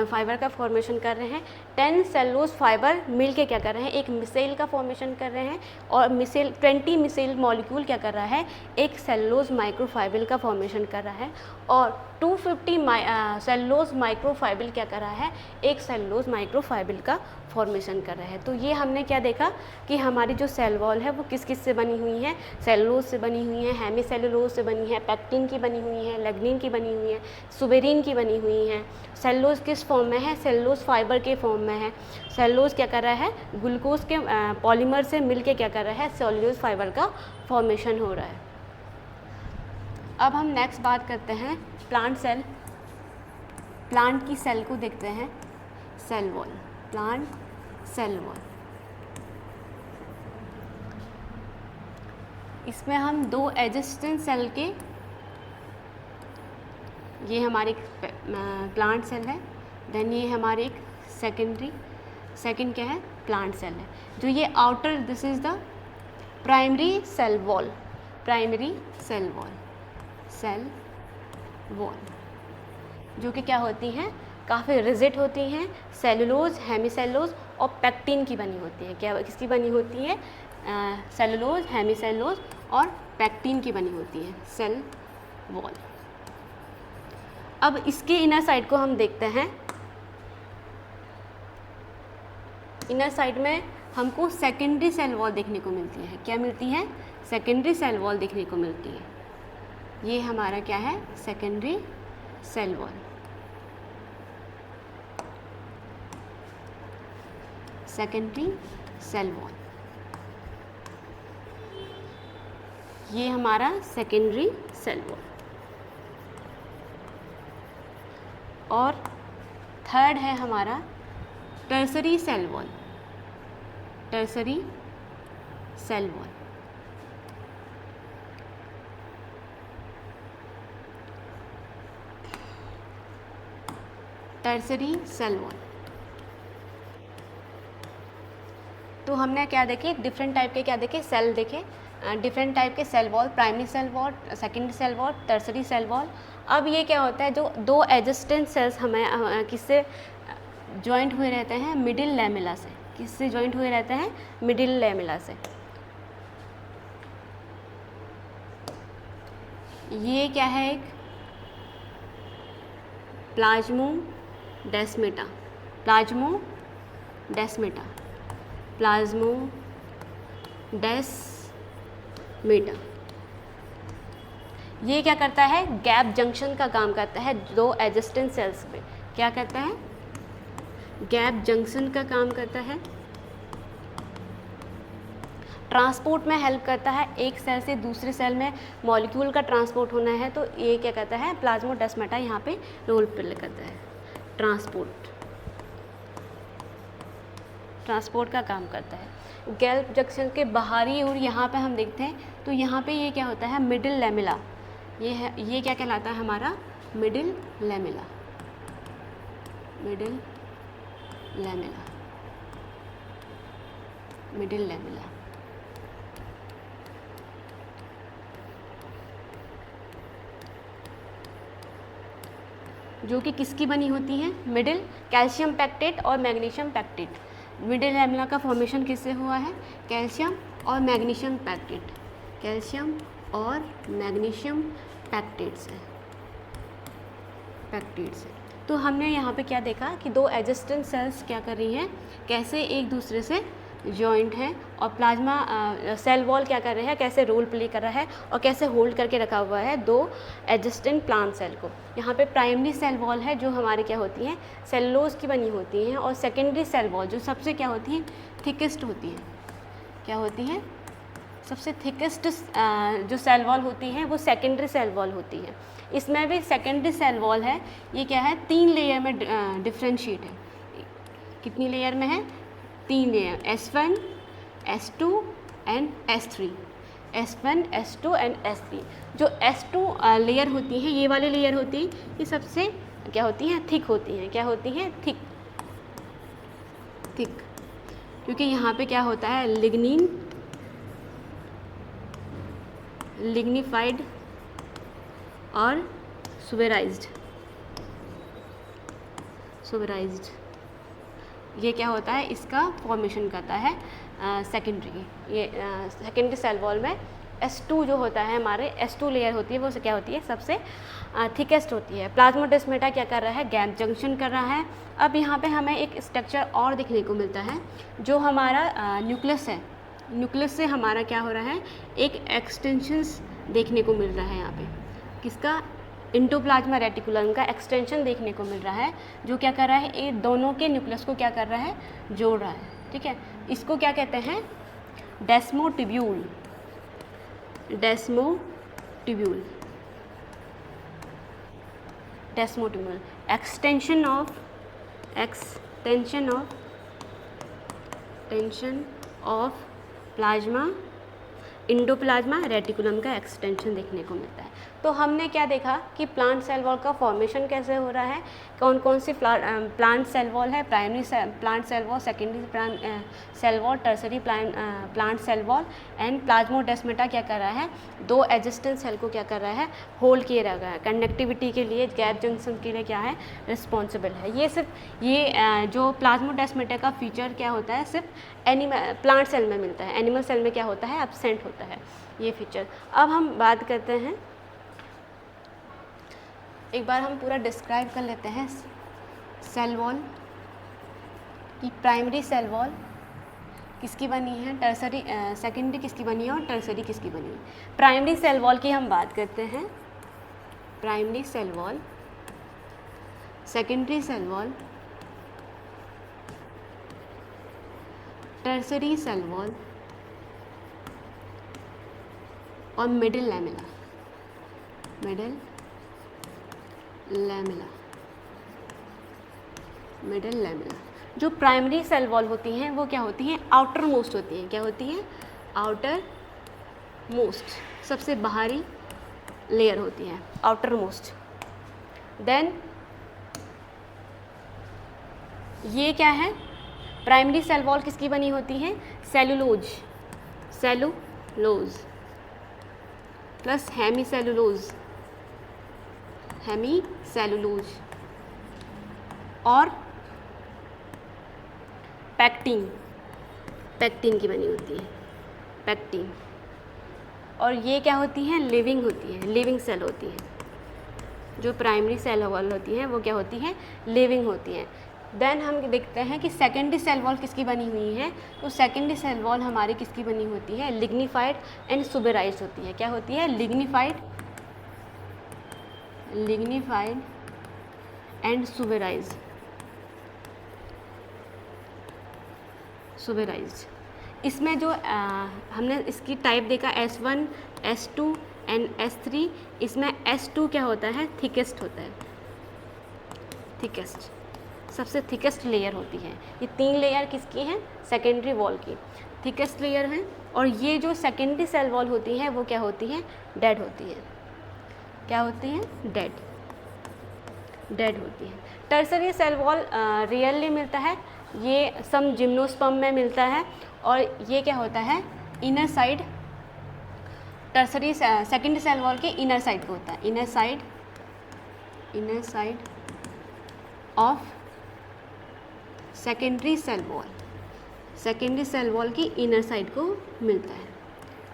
फाइबर का फॉर्मेशन कर रहे हैं। 10 सेलुलोज फाइबर मिल के क्या कर रहे हैं, एक मिसेल का फॉर्मेशन कर रहे हैं, और 20 मिसेल मॉलिक्यूल क्या कर रहा है, एक सेलुलोज माइक्रोफाइब्रिल का फॉर्मेशन कर रहा है, और 250 सेलुलोज माइक्रोफाइब्रिल क्या कर रहा है, एक सेलुलोज माइक्रोफाइब्रिल का फॉर्मेशन कर रहा है। तो ये हमने क्या देखा कि हमारी जो सेल वॉल है वो किस किस से बनी हुई है, सेलुलोज से बनी हुई है, हेमी सेलुलोज से बनी है, पैक्टिन की बनी हुई है, लिग्निन की बनी हुई है, सुबेरिन की बनी हुई है। सेलुलोज किस फॉर्म में है, सेलुलोज फाइबर के फॉर्म में है। सेलुलोज क्या कर रहा है, ग्लूकोज के पॉलीमर से मिलके क्या कर रहा है, सेलुलोज फाइबर का फॉर्मेशन हो रहा है। अब हम नेक्स्ट बात करते हैं प्लांट सेल। प्लांट की सेल को देखते हैं, cell wall, plant cell wall. इसमें हम 2 एडजेसेंट सेल के, ये हमारी प्लांट सेल है, देन ये हमारी एक सेकेंड क्या है, प्लांट सेल है। जो ये outer, this is the primary cell wall, primary cell wall जो कि क्या होती हैं, काफ़ी रिजिड होती हैं, सेलुलोज, हेमीसेलुलोज और पैक्टिन की बनी होती है। क्या किसकी बनी होती है, सेलुलोज, हेमीसेलुलोज और पैक्टिन की बनी होती है सेल वॉल। अब इसके इनर साइड को हम देखते हैं। इनर साइड में हमको सेकेंडरी सेल वॉल देखने को मिलती है। क्या मिलती है, सेकेंडरी सेल वॉल देखने को मिलती है। ये हमारा क्या है, secondary cell wall. Secondary cell wall, ये हमारा सेकेंडरी सेल वॉल। और थर्ड है हमारा tertiary cell wall, tertiary cell wall. Tertiary cell wall, तो हमने क्या देखे, डिफरेंट टाइप के क्या देखे, सेल देखे, डिफरेंट टाइप के cell wall, primary cell wall, secondary cell wall, tertiary cell wall. अब ये क्या होता है, जो 2 एडजेसेंट सेल्स हमें किससे जॉइंट हुए रहते हैं, मिडिल लैमेला से। किससे जॉइंट हुए रहते हैं, मिडिल लैमेला से। ये क्या है, एक प्लाज्मोडेस्माटा, प्लाज्मोडेस्माटा, प्लाज्मोडेस्माटा। ये क्या करता है, गैप जंक्शन का काम करता है 2 एडजेसेंट सेल्स में। क्या करता है, गैप जंक्शन का काम करता है, ट्रांसपोर्ट में हेल्प करता है। एक सेल से दूसरे सेल में मॉलिक्यूल का ट्रांसपोर्ट होना है तो ये क्या करता है, प्लाज्मोडेस्माटा यहाँ पे रोल प्ले करता है, ट्रांसपोर्ट का काम करता है। गैप जंक्शन के बाहरी ओर यहाँ पे हम देखते हैं तो यहाँ पे ये क्या होता है, मिडिल लैमेला। ये क्या कहलाता है हमारा, middle lamella, middle lamella, middle lamella. जो कि किसकी बनी होती है, मिडिल, कैल्शियम पैक्टेट और मैग्नीशियम पैक्टेट। मिडिल लैमेला का फॉर्मेशन किससे हुआ है, कैल्शियम और मैग्नीशियम पैक्टेट, कैल्शियम और मैग्नीशियम पैक्टेट से। तो हमने यहाँ पे क्या देखा कि 2 एडजेसेंट सेल्स क्या कर रही हैं, कैसे एक दूसरे से जॉइंट है, और प्लाज्मा सेल वॉल क्या कर रहे हैं, कैसे रोल प्ले कर रहा है और कैसे होल्ड करके रखा हुआ है 2 एडजेसेंट प्लांट सेल को। यहाँ पे प्राइमरी सेल वॉल है जो हमारे क्या होती हैं, सेलुलोज की बनी होती हैं, और सेकेंडरी सेल वॉल जो सबसे क्या होती हैं, थिकेस्ट होती हैं। क्या होती हैं, सबसे थिकेस्ट जो सेल वॉल होती हैं वो सेकेंडरी सेल वॉल होती है। इसमें भी सेकेंडरी सेल वॉल है, ये क्या है, 3 लेयर में डिफ्रेंशिएट है। कितनी लेयर में है, 3 layer, S1, S2 and S3, S1, S2 and S3। जो S2 लेयर होती हैं, ये वाली लेयर होती है, ये सबसे क्या होती हैं, थिक होती हैं। क्या होती हैं, थिक। क्योंकि यहाँ पे क्या होता है, लिग्निफाइड और सुबेराइज्ड। ये क्या होता है, इसका फॉर्मेशन करता है सेकेंडरी। ये सेकेंडरी सेल वॉल में S2 जो होता है, हमारे S2 लेयर होती है, वो क्या होती है, सबसे थिकेस्ट होती है। प्लाज्मोडेस्माटा क्या कर रहा है, गैप जंक्शन कर रहा है। अब यहाँ पे हमें एक स्ट्रक्चर और देखने को मिलता है, जो हमारा न्यूक्लियस है। न्यूक्लियस से हमारा क्या हो रहा है, एक एक्सटेंशंस देखने को मिल रहा है यहाँ पे, किसका, इंडोप्लाज्मा रेटिकुलम का एक्सटेंशन देखने को मिल रहा है, जो क्या कर रहा है, ये दोनों के न्यूक्लियस को क्या कर रहा है, जोड़ रहा है। ठीक है, इसको क्या कहते हैं, desmotubule. Extension of plasma, endoplasma reticulum का एक्सटेंशन देखने को मिलता है। तो हमने क्या देखा कि प्लांट सेल वॉल का फॉर्मेशन कैसे हो रहा है, कौन कौन सी प्लांट सेल वॉल है, primary plant cell wall, secondary cell wall, tertiary plant cell wall, and plasmodesmata क्या कर रहा है, दो एग्जिस्टेंट सेल को क्या कर रहा है, होल्ड किए रखा है, कंडक्टिविटी के लिए, गैप जंक्शन के लिए क्या है, रिस्पॉन्सिबल है। ये सिर्फ ये जो प्लाज्मोडेस्माटा का फीचर क्या होता है, सिर्फ प्लांट सेल में मिलता है, एनिमल सेल में क्या होता है, एब्सेंट होता है ये फीचर। अब हम बात करते हैं, एक बार हम पूरा डिस्क्राइब कर लेते हैं सेल वॉल की। प्राइमरी सेल वॉल किसकी बनी है, टर्सरी, सेकेंडरी किसकी बनी है और टर्सरी किसकी बनी है। प्राइमरी सेल वॉल की हम बात करते हैं, primary cell wall, secondary cell wall, tertiary cell wall और मिडिल लैमेला। जो प्राइमरी सेल वॉल होती हैं वो क्या होती हैं, आउटर मोस्ट होती हैं। क्या होती हैं, आउटर मोस्ट, सबसे बाहरी लेयर होती है, आउटर मोस्ट। देन ये क्या है, प्राइमरी सेल वॉल किसकी बनी होती है, सेलुलोज प्लस हेमी सेलुलोज और पैक्टिन की बनी होती है, पैक्टिन। और ये क्या होती हैं, लिविंग सेल होती हैं। जो प्राइमरी सेल वॉल होती हैं वो क्या होती हैं, लिविंग होती हैं। देन हम देखते हैं कि सेकेंडरी सेल वॉल किसकी बनी हुई है, तो सेकेंडरी सेल वॉल हमारी किसकी बनी होती है, लिग्निफाइड एंड सुबेराइज्ड होती है। क्या होती है, लिग्निफाइड एंड सुबेराइज्ड। इसमें जो हमने इसकी टाइप देखा S1, S2 एंड S3, इसमें S2 क्या होता है, थिकेस्ट होता है, सबसे थिकेस्ट लेयर होती है। ये 3 लेयर किसकी हैं, सेकेंडरी वॉल की थिकेस्ट लेयर है। और ये जो सेकेंडरी सेल वॉल होती हैं वो क्या होती हैं, डेड होती है। क्या होती हैं, डेड होती है। टर्सरी सेल वॉल रियरली मिलता है, ये सम जिम्नोस्पर्म में मिलता है। और ये क्या होता है, inner side, tertiary secondary cell wall के इनर साइड को होता है, inner side of secondary cell wall की इनर साइड को मिलता है।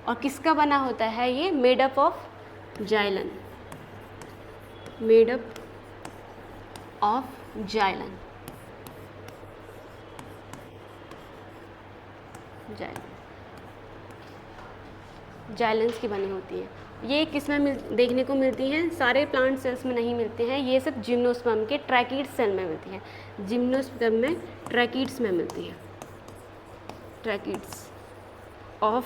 और किसका बना होता है ये, made up of xylan, xylans की बनी होती है। ये किस में देखने को मिलती हैं, सारे प्लांट सेल्स में नहीं मिलते हैं, ये सिर्फ जिम्नोस्पर्म के ट्रैकिड्स सेल में मिलती हैं। जिम्नोस्पर्म में ट्रैकिड्स में मिलती है, ट्रैकिड्स ऑफ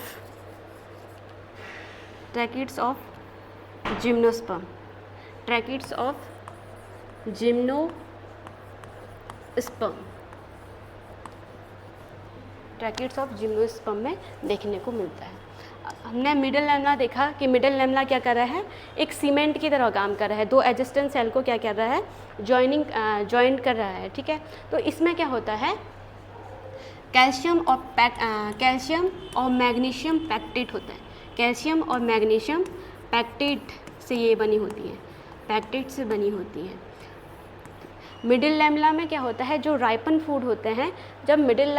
जिम्नोस्पर्म, जिम्नोस्पर्म में देखने को मिलता है। हमने मिडल लैमेला देखा कि मिडल लैमेला क्या कर रहा है, एक सीमेंट की तरह काम कर रहा है, दो एडजेसेंट सेल को क्या कर रहा है, जॉइंट कर रहा है। ठीक है, तो इसमें क्या होता है, कैल्शियम और मैग्नीशियम पैक्टेट होता है। कैल्शियम और मैग्नीशियम पैक्टेट से ये बनी होती है, पैक्टेट से बनी होती है। मिडिल लैमेला में क्या होता है, जो राइपन फूड होते हैं, जब मिडिल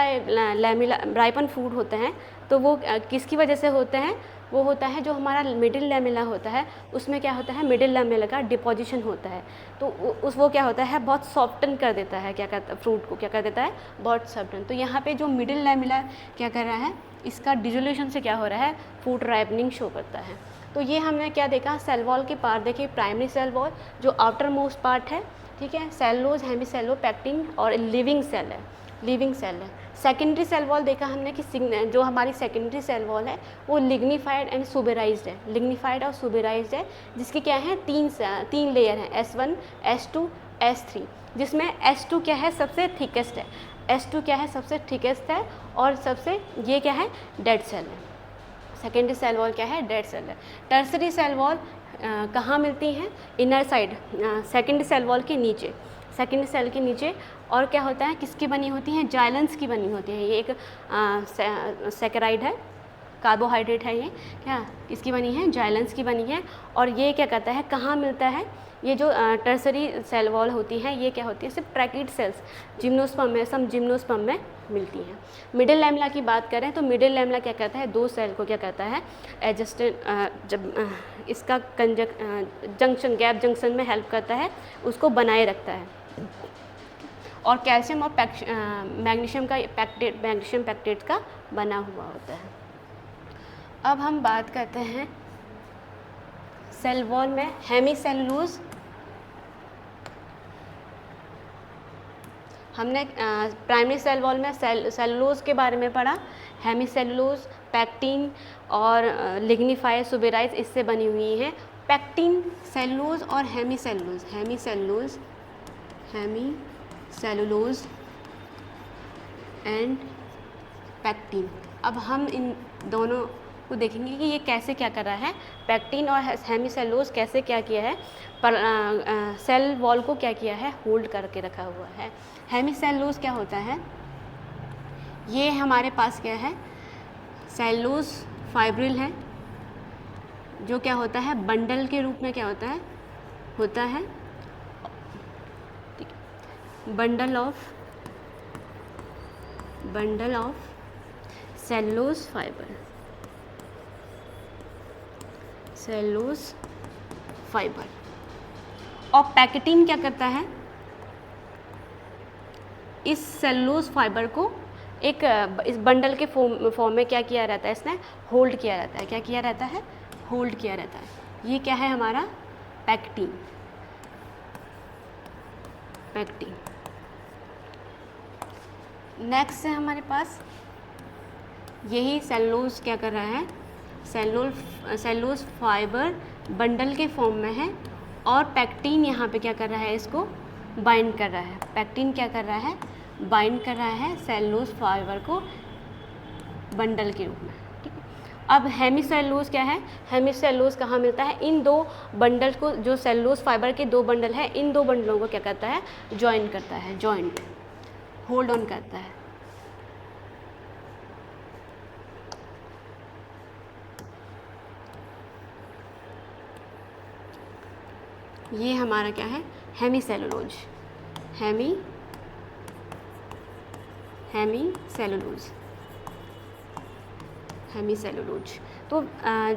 लैमेला राइपन फूड होते हैं तो वो किसकी वजह से होते हैं, वो होता है जो हमारा मिडिल लैमेला होता है उसमें क्या होता है, मिडिल लैमेला का डिपोजिशन होता है, तो वो क्या होता है, बहुत सॉफ्टन कर देता है, क्या कहता है, फ्रूट को क्या कर देता है, बहुत सॉफ्टन। तो यहाँ पे जो मिडिल लैमेला क्या कर रहा है, इसका डिसोल्यूशन से क्या हो रहा है, फूड राइपनिंग शो करता है। तो ये हमने क्या देखा, सेल वॉल के पार्ट देखे, प्राइमरी सेल वॉल जो आउटर मोस्ट पार्ट है, ठीक है, सेलुलोज, हेमीसेलो, पैक्टिन और लिविंग सेल है, लिविंग सेल है। सेकेंडरी सेल वॉल देखा हमने कि जो हमारी सेकेंडरी सेल वॉल है वो लिग्निफाइड एंड सुबेराइज्ड है, लिग्निफाइड और सुबेराइज्ड है, जिसके क्या है, तीन लेयर हैं, S1, S2, S3, जिसमें S2 क्या है, सबसे थिकेस्ट है, S2 क्या है, सबसे थिकेस्ट है, और सबसे ये क्या है, डेड सेल है। सेकेंडरी सेल वॉल क्या है, डेड सेल है। टर्सरी सेल वॉल कहाँ मिलती हैं, inner side, secondary cell wall के नीचे, सेकेंडरी सेल के नीचे। और क्या होता है, किसकी बनी होती हैं, जाइलेंस की बनी होती है। ये एक सैकेराइड है, कार्बोहाइड्रेट है, ये क्या किसकी बनी है, जाइलेंस की बनी है। और ये क्या कहता है, कहाँ मिलता है, ये जो टर्सरी सेल वॉल होती है ये क्या होती है, सिर्फ ट्रैकिड सेल्स जिम्नोस्पर्म में, सब जिम्नोस्पर्म में मिलती हैं। मिडिल लैमेला की बात करें तो मिडिल लैमेला क्या कहता है, दो सेल को क्या कहता है, एडजस्टेड, जब इसका जंक्शन, गैप जंक्शन में हेल्प करता है, उसको बनाए रखता है। और कैल्शियम और मैग्नीशियम पैक्टेट का बना हुआ होता है। अब हम बात करते हैं सेल वॉल में हेमीसेलुलोज। हमने प्राइमरी सेल वॉल में सेलुलोज के बारे में पढ़ा, हेमीसेलुलोज, पैक्टिन और लिग्निफाइड, सुबेराइज, इससे बनी हुई हैं। पैक्टिन, सेलुलोज और हेमीसेलुलोज, हेमीसेलुलोज एंड पैक्टिन। अब हम इन दोनों को देखेंगे कि ये कैसे क्या कर रहा है, पैक्टिन और हेमीसेलुलोज कैसे क्या किया है, पर सेल वॉल को क्या किया है, होल्ड करके रखा हुआ है। हेमीसेलुलोज क्या होता है, ये हमारे पास क्या है, सेलुलोज फाइब्रिल है, जो क्या होता है, बंडल के रूप में क्या होता है बंडल ऑफ सेलुलोज फाइबर। और पैक्टिन क्या करता है, इस सेलुलोज फाइबर को एक इस बंडल के फॉर्म में क्या किया रहता है, इसने होल्ड किया रहता है, क्या किया रहता है, होल्ड किया रहता है। ये क्या है हमारा पैक्टिन। नेक्स्ट है हमारे पास यही सेलुलोज क्या कर रहा है, सेलुलोज फाइबर बंडल के फॉर्म में है, और पैक्टिन यहाँ पे क्या कर रहा है, इसको बाइंड कर रहा है। पैक्टिन क्या कर रहा है, बाइंड कर रहा है सेलुलोज फाइबर को बंडल के रूप में, ठीक है। अब हेमीसेलुलोज क्या है, हेमीसेलुलोज कहाँ मिलता है, इन दो बंडल को, जो सेलुलोज फाइबर के दो बंडल है, इन दो बंडलों को क्या करता है, जॉइन करता है, जॉइंट, होल्ड ऑन करता है। ये हमारा क्या है, हेमीसेलुलोज, हेमीसेलुलोज। तो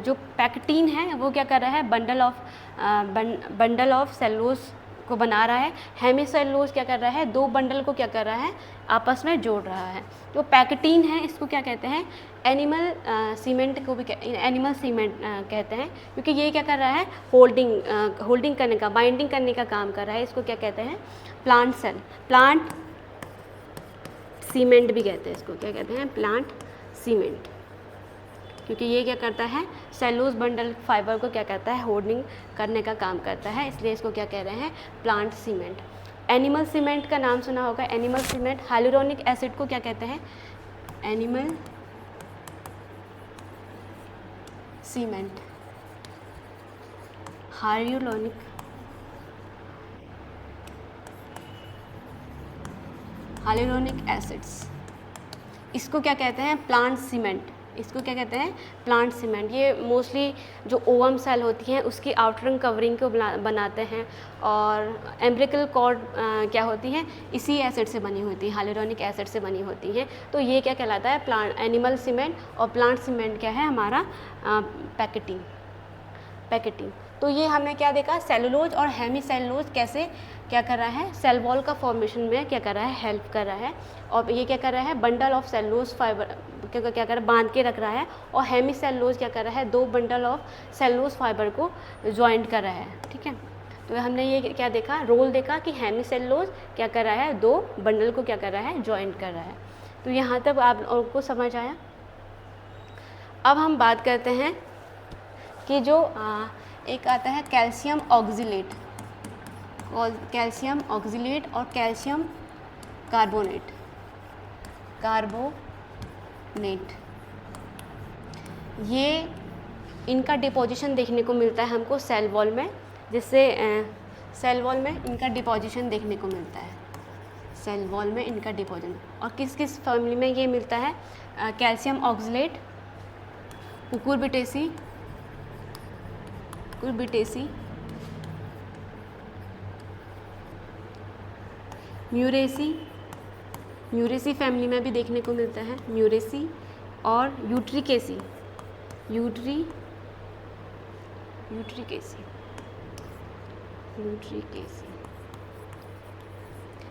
जो पैक्टिन है वो क्या कर रहा है, बंडल ऑफ सेलुलोज को बना रहा है। हेमीसेलुलोज क्या कर रहा है, दो बंडल को क्या कर रहा है, आपस में जोड़ रहा है। तो पैक्टिन है, इसको क्या कहते हैं, एनिमल सीमेंट को भी एनिमल सीमेंट कहते हैं, क्योंकि ये क्या कर रहा है, होल्डिंग करने का, बाइंडिंग करने का काम कर रहा है। इसको क्या कहते हैं, प्लांट सीमेंट भी कहते हैं, इसको क्या कहते हैं, प्लांट सीमेंट, क्योंकि ये क्या करता है, सेलुलोज बंडल फाइबर को क्या करता है, होल्डिंग करने का काम करता है, इसलिए इसको क्या कह रहे हैं, प्लांट सीमेंट। एनिमल सीमेंट का नाम सुना होगा, एनिमल सीमेंट। हाइलुरोनिक एसिड को क्या कहते हैं, एनिमल सीमेंट, हाइलुरोनिक एसिड्स, इसको क्या कहते हैं, प्लांट सीमेंट। इसको क्या कहते हैं, प्लांट सीमेंट। ये मोस्टली जो ओवम सेल होती हैं उसकी आउटर कवरिंग को बनाते हैं, और एम्ब्रिकल कॉर्ड क्या होती हैं, इसी एसिड से बनी होती है, हाइलुरोनिक एसिड से बनी होती हैं। तो ये क्या कहलाता है, प्लांट एनिमल सीमेंट। और प्लांट सीमेंट क्या है, हमारा पैकेटिंग। तो ये हमने क्या देखा, सेलुलोज और हेमी सेलुलोज कैसे क्या कर रहा है, सेल वॉल का फॉर्मेशन में क्या कर रहा है, हेल्प कर रहा है। और ये क्या कर रहा है, बंडल ऑफ सेलुलोज फाइबर क्या कर रहा है, बांध के रख रहा है। और हेमी सेलुलोज क्या कर रहा है, 2 बंडल ऑफ सेलुलोज फाइबर को ज्वाइंट कर रहा है। ठीक है, तो हमने ये क्या देखा, रोल देखा कि हेमी सेलुलोज क्या कर रहा है, 2 बंडल को क्या कर रहा है, ज्वाइंट कर रहा है। तो यहाँ तक आपको समझ आया। अब हम बात करते हैं कि जो एक आता है कैल्शियम ऑक्जिलेट, और कैल्शियम कार्बोनेट। ये इनका डिपोजिशन देखने को मिलता है हमको सेल वॉल में, जिससे सेल वॉल में इनका डिपोजिशन देखने को मिलता है, सेल वॉल में इनका डिपोजिशन। और किस किस फैमिली में ये मिलता है, कैल्शियम ऑक्जिलेट, कुकुरबिटेसी, म्यूरेसी फैमिली में भी देखने को मिलता है, म्यूरेसी। और यूट्रिकेसी,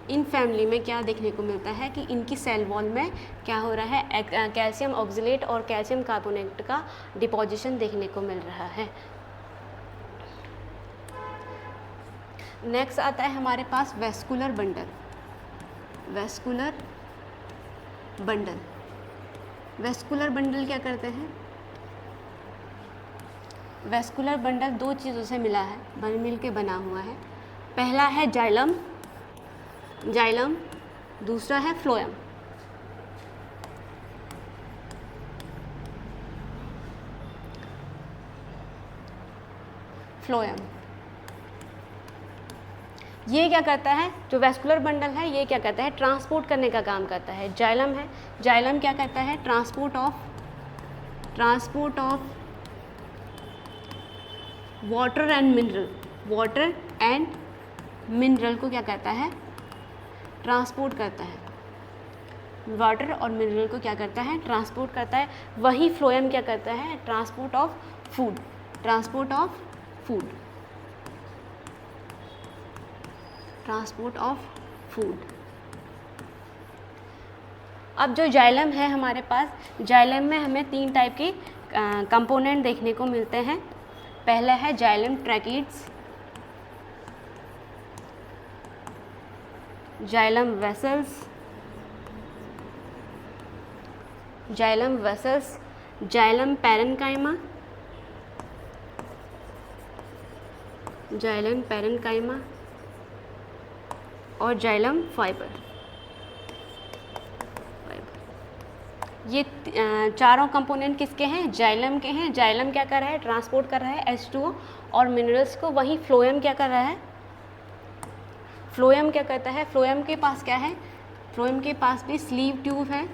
इन फैमिली में क्या देखने को मिलता है कि इनकी सेल वॉल में क्या हो रहा है, कैल्शियम ऑक्जिलेट और कैल्शियम कार्बोनेट का डिपोजिशन देखने को मिल रहा है। नेक्स्ट आता है हमारे पास वेस्कुलर बंडल। वेस्कुलर बंडल क्या करते हैं, वेस्कुलर बंडल 2 चीज़ों से मिल के बना हुआ है। पहला है जाइलम, दूसरा है फ्लोएम। ये क्या करता है, जो वेस्कुलर बंडल है ये क्या करता है, ट्रांसपोर्ट करने का काम करता है। जाइलम क्या करता है, transport of water and mineral को क्या करता है, ट्रांसपोर्ट करता है। वाटर और मिनरल को क्या करता है, ट्रांसपोर्ट करता है। वही फ्लोएम क्या करता है, ट्रांसपोर्ट ऑफ फूड। अब जो जाइलम है हमारे पास, जाइलम में हमें 3 टाइप के कंपोनेंट देखने को मिलते हैं। पहला है xylem tracheids, xylem vessels, xylem parenchyma और जाइलम फाइबर। ये चारों कंपोनेंट किसके हैं, जाइलम के हैं। जाइलम क्या कर रहा है, ट्रांसपोर्ट कर रहा है H2O और मिनरल्स को। वहीं फ्लोएम क्या कर रहा है, फ्लोएम क्या करता है, फ्लोएम के पास क्या है, फ्लोएम के पास भी स्लीव ट्यूब है,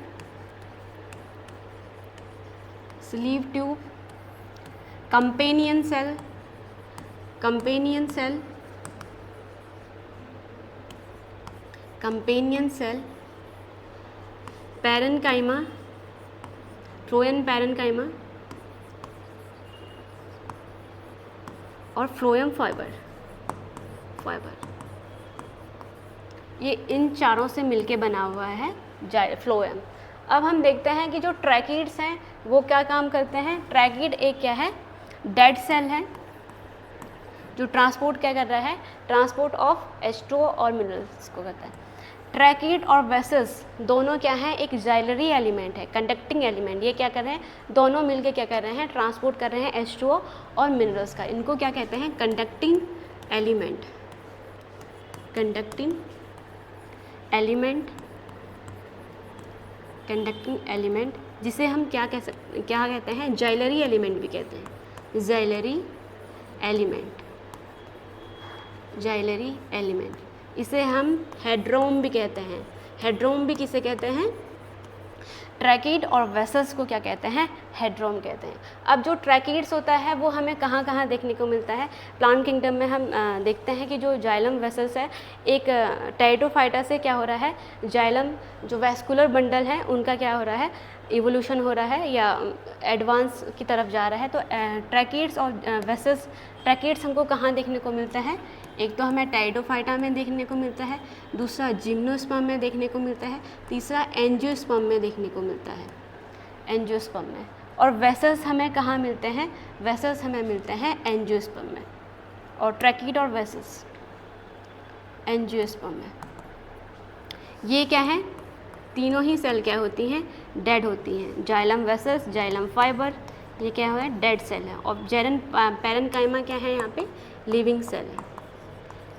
companion cell, parenchyma, phloem parenchyma और फ्लोएम फाइबर। ये इन चारों से मिलके बना हुआ है फ्लोएम। अब हम देखते हैं कि जो ट्रैकिड्स हैं वो क्या काम करते हैं। ट्रैकिड एक क्या है, डेड सेल है जो ट्रांसपोर्ट क्या कर रहा है, ट्रांसपोर्ट ऑफ H2O और मिनरल्स को करता है। ट्रैकिड और वेसल्स दोनों क्या हैं, एक जाइलरी एलिमेंट है, कंडक्टिंग एलिमेंट। ये क्या कर रहे हैं, दोनों मिलके क्या कर रहे हैं, ट्रांसपोर्ट कर रहे हैं H2O और मिनरल्स का। इनको क्या कहते हैं, कंडक्टिंग एलिमेंट, जिसे हम क्या कहते हैं, जाइलरी एलिमेंट भी कहते हैं। जाइलरी एलिमेंट इसे हम हेड्रोम भी कहते हैं। हेड्रोम भी किसे कहते हैं, ट्रैकीड और वेसल्स को क्या कहते हैं, हेड्रोम कहते हैं। अब जो ट्रैकीड्स होता है वो हमें कहाँ कहाँ देखने को मिलता है, प्लांट किंगडम में हम देखते हैं कि जो जाइलम वेसल्स है, एक टेरिडोफाइटा से क्या हो रहा है, जाइलम जो वैस्कुलर बंडल है उनका क्या हो रहा है, इवोल्यूशन हो रहा है या एडवांस की तरफ जा रहा है। तो ट्रैकीड्स और वेसल्स, ट्रैकीड्स हमको कहाँ देखने को मिलता है, एक तो हमें टेरिडोफाइटा में देखने को मिलता है, दूसरा जिम्नोस्पर्म में देखने को मिलता है, तीसरा एंजियोस्पर्म में देखने को मिलता है, एंजियोस्पर्म में। और वेसल्स हमें कहाँ मिलते हैं, वेसल्स हमें मिलते हैं एंजियोस्पर्म में। और ट्रैकीड और वेसल्स एंजियोस्पर्म में। ये क्या है, तीनों ही सेल क्या होती हैं, डेड होती हैं। जाइलम वेसल्स, जाइलम फाइबर, ये क्या है, डेड सेल है। और पैरेन्काइमा क्या है, यहाँ पे लिविंग सेल है,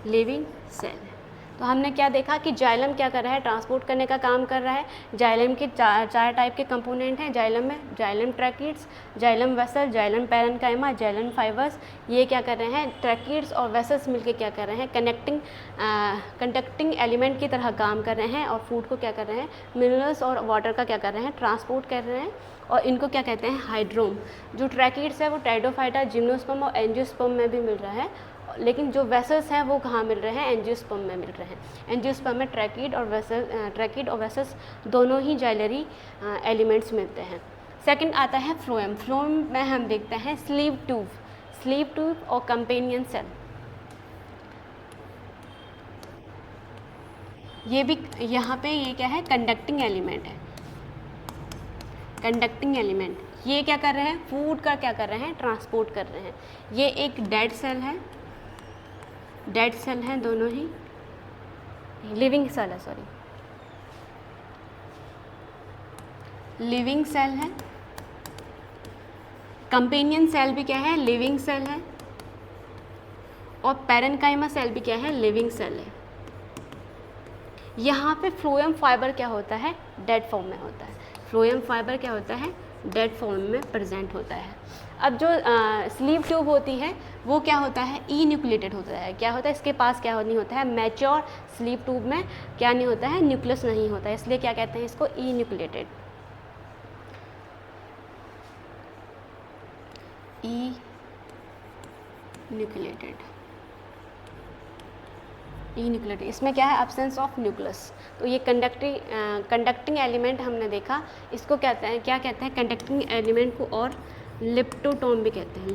लिविंग सेल है। तो हमने क्या देखा कि जाइलम क्या कर रहा है, ट्रांसपोर्ट करने का काम कर रहा है। जाइलम के चार टाइप के कंपोनेंट हैं जाइलम में, xylem tracheids, xylem vessel, xylem parenchyma, xylem fibres. ये क्या कर रहे हैं, ट्रैकीड्स और वेसल्स मिलके क्या कर रहे हैं, कंडक्टिंग एलिमेंट की तरह काम कर रहे हैं और फूड को क्या कर रहे हैं, मिनरल्स और वाटर का क्या कर रहे हैं, ट्रांसपोर्ट कर रहे हैं। और इनको क्या कहते हैं, हाइड्रोम। जो ट्रैकीड्स है वो टेरिडोफाइटा, जिम्नोस्पर्म और एंजियोस्पर्म में भी मिल रहा है, लेकिन जो वेसल्स हैं वो कहाँ मिल रहे हैं, एंजियोस्पर्म में मिल रहे हैं। एंजियोस्पर्म में ट्रैकीड और वेसल्स दोनों ही जाइलरी एलिमेंट्स मिलते हैं। सेकंड आता है फ्लोएम। फ्लोएम में हम देखते हैं स्लीव ट्यूब और कंपेनियन सेल। ये भी यहाँ पे ये क्या है, कंडक्टिंग एलिमेंट है, कंडक्टिंग एलिमेंट। ये क्या कर रहे हैं, फूड का क्या कर रहे हैं, ट्रांसपोर्ट कर रहे हैं। ये एक डेड सेल है, डेड सेल हैं दोनों ही, लिविंग सेल है, सॉरी लिविंग सेल है। कंपेनियन सेल भी क्या है, लिविंग सेल है। और पैरेन्काइमा सेल भी क्या है, लिविंग सेल है। यहाँ पे फ्लोएम फाइबर क्या होता है, डेड फॉर्म में होता है। फ्लोएम फाइबर क्या होता है, डेड फॉर्म में प्रेजेंट होता है। अब जो स्लीव ट्यूब होती है वो क्या होता है, ई न्यूक्लिएटेड होता है। क्या होता है, इसके पास क्या नहीं होता है, मैच्योर स्लीव ट्यूब में क्या नहीं होता है, न्यूक्लियस नहीं होता है, इसलिए क्या कहते हैं इसको, ई न्यूक्लिएटेड। ई न्यूक्लिएटेड, ई न्यूक्लिएटेड। इसमें क्या है, एब्सेंस ऑफ न्यूक्लियस। तो ये कंडक्टिंग एलिमेंट हमने देखा, इसको कहते हैं, क्या कहते हैं, कंडक्टिंग एलिमेंट को और लिप्टोटोम भी कहते हैं,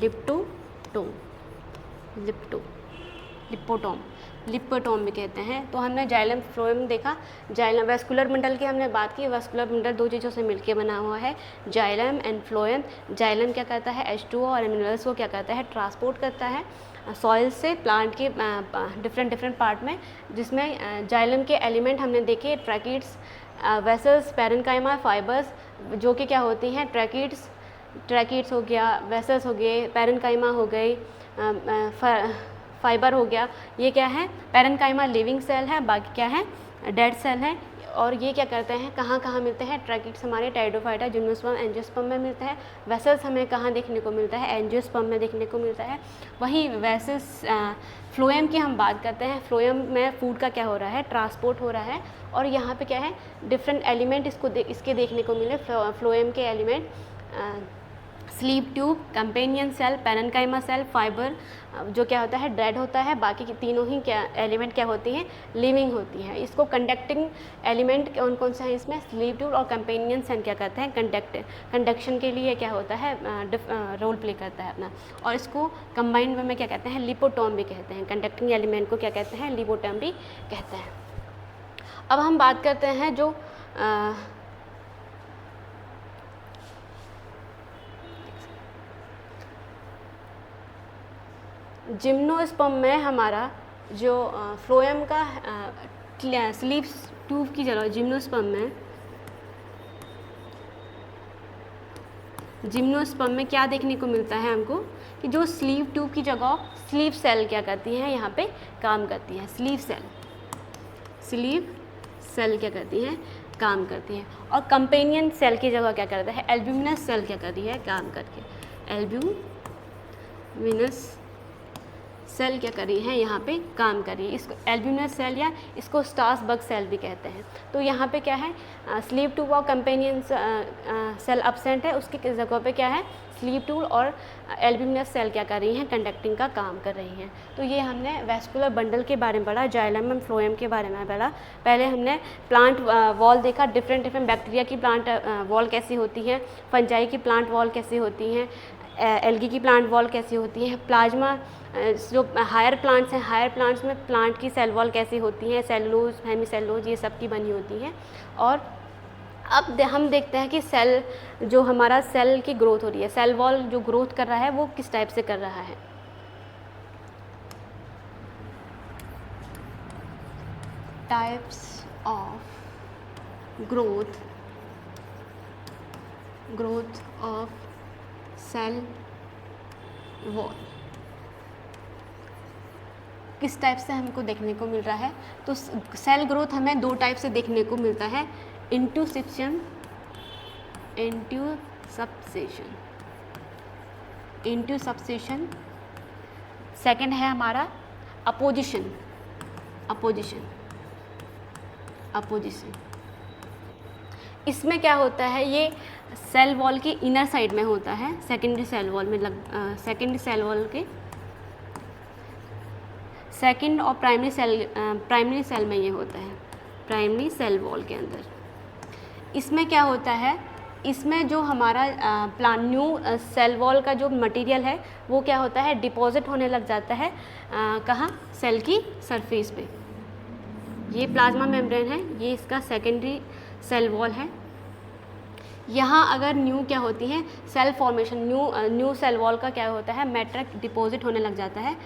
लिपोटोम भी कहते हैं। तो हमने जाइलम फ्लोएम देखा, जाइलम वैस्कुलर बंडल की हमने बात की। वैस्कुलर बंडल दो चीज़ों से मिलकर बना हुआ है, जाइलम एंड फ्लोएम। जाइलम क्या करता है, H2O और मिनरल्स को क्या करता है, ट्रांसपोर्ट करता है सॉइल से प्लांट के डिफरेंट पार्ट में, जिसमें जाइलम के एलिमेंट हमने देखे, ट्रैकीड्स, वेसल्स, पैरेन्काइमा, फाइबर्स, जो कि क्या होती हैं, ट्रैकीड्स हो गया, वेसल्स हो गए, पैरेन्काइमा हो गई, फाइबर हो गया। ये क्या है, पैरेन्काइमा लिविंग सेल है, बाकी क्या है, डेड सेल है। और ये क्या करते हैं, कहाँ कहाँ मिलते हैं, ट्रैकीड्स हमारे टेरिडोफाइटा, जिम्नोस्पर्म, एंजियोस्पर्म में मिलता है। वेसल्स हमें कहाँ देखने को मिलता है, एंजियोस्पर्म में देखने को मिलता है। वहीं वेसल्स फ्लोएम की हम बात करते हैं, फ्लोएम में फूड का क्या हो रहा है, ट्रांसपोर्ट हो रहा है। और यहाँ पे क्या है, डिफरेंट एलिमेंट इसके देखने को मिले, फ्लोएम के element, sieve tube, companion cell, parenchyma cell, fibre, जो क्या होता है, डेड होता है। बाकी की तीनों ही क्या एलिमेंट क्या होती हैं, लिविंग होती हैं। इसको कंडक्टिंग एलिमेंट कौन से हैं इसमें, स्लीव ट्यूब और कंपेनियन सेल क्या करते हैं, कंडक्शन के लिए क्या होता है, रोल प्ले करता है अपना। और इसको कंबाइंड में क्या कहते हैं, लिपोटोम भी कहते हैं। कंडक्टिंग एलिमेंट को क्या कहते हैं, लिपोटोम भी कहते हैं। अब हम बात करते हैं जो जिम्नोस्पर्म में हमारा जो फ्लोएम का स्लीव ट्यूब की जगह जिम्नोस्पर्म में क्या देखने को मिलता है हमको, कि जो स्लीव ट्यूब की जगह स्लीव सेल क्या करती हैं, यहाँ पे काम करती है। स्लीव सेल क्या करती हैं, काम करती हैं। और कंपेनियन सेल की जगह क्या करता है, एल्ब्यूमिनस सेल क्या करती है, काम करके। एल्ब्यूमिनस सेल क्या कर रही है, यहाँ पे काम कर रही है। इसको एल्ब्यूमिनस सेल या इसको स्ट्रासबर्ग सेल भी कहते हैं। तो यहाँ पे क्या है, स्लीप ट्यूब और कंपेनियन सेल अब्सेंट है, उसकी जगह पे क्या है, स्लीप ट्यूब और एल्ब्यूमिनस सेल क्या कर रही हैं, कंडक्टिंग का काम कर रही हैं। तो ये हमने वेस्कुलर बंडल के बारे में पढ़ा, जाइलम एंड फ्लोएम के बारे में पढ़ा। पहले हमने प्लांट वॉल देखा, डिफरेंट बैक्टीरिया की प्लांट वॉल कैसी होती है, फंजाई की प्लांट वॉल कैसी होती हैं, एल्गी की प्लांट वॉल कैसी होती है, प्लाज्मा जो हायर प्लांट्स हैं, हायर प्लांट्स में प्लांट की सेल वॉल कैसी होती है, सेलुलोज, हेमीसेलुलोज, ये सब की बनी होती है। और अब हम देखते हैं कि सेल जो हमारा सेल की ग्रोथ हो रही है, सेल वॉल जो ग्रोथ कर रहा है वो किस टाइप से कर रहा है। Types of growth of cell wall किस टाइप से हमको देखने को मिल रहा है। तो सेल ग्रोथ हमें दो टाइप से देखने को मिलता है, इंटूसिप्शन, इंटूसप्सेशन। सेकंड है हमारा अपोजिशन। इसमें क्या होता है, ये सेल वॉल की इनर साइड में होता है, सेकेंडरी सेल वॉल में सेकेंडरी सेल वॉल के सेकेंड और प्राइमरी सेल में ये होता है, प्राइमरी सेल वॉल के अंदर। इसमें क्या होता है, इसमें जो हमारा न्यू सेल वॉल का जो मटेरियल है वो क्या होता है, डिपॉजिट होने लग जाता है कहाँ, सेल की सरफेस पे। ये प्लाज्मा मेम्ब्रेन है, ये इसका सेकेंडरी सेल वॉल है। यहाँ अगर न्यू क्या होती है, cell formation, new cell wall का क्या होता है, मैटर डिपॉजिट होने लग जाता है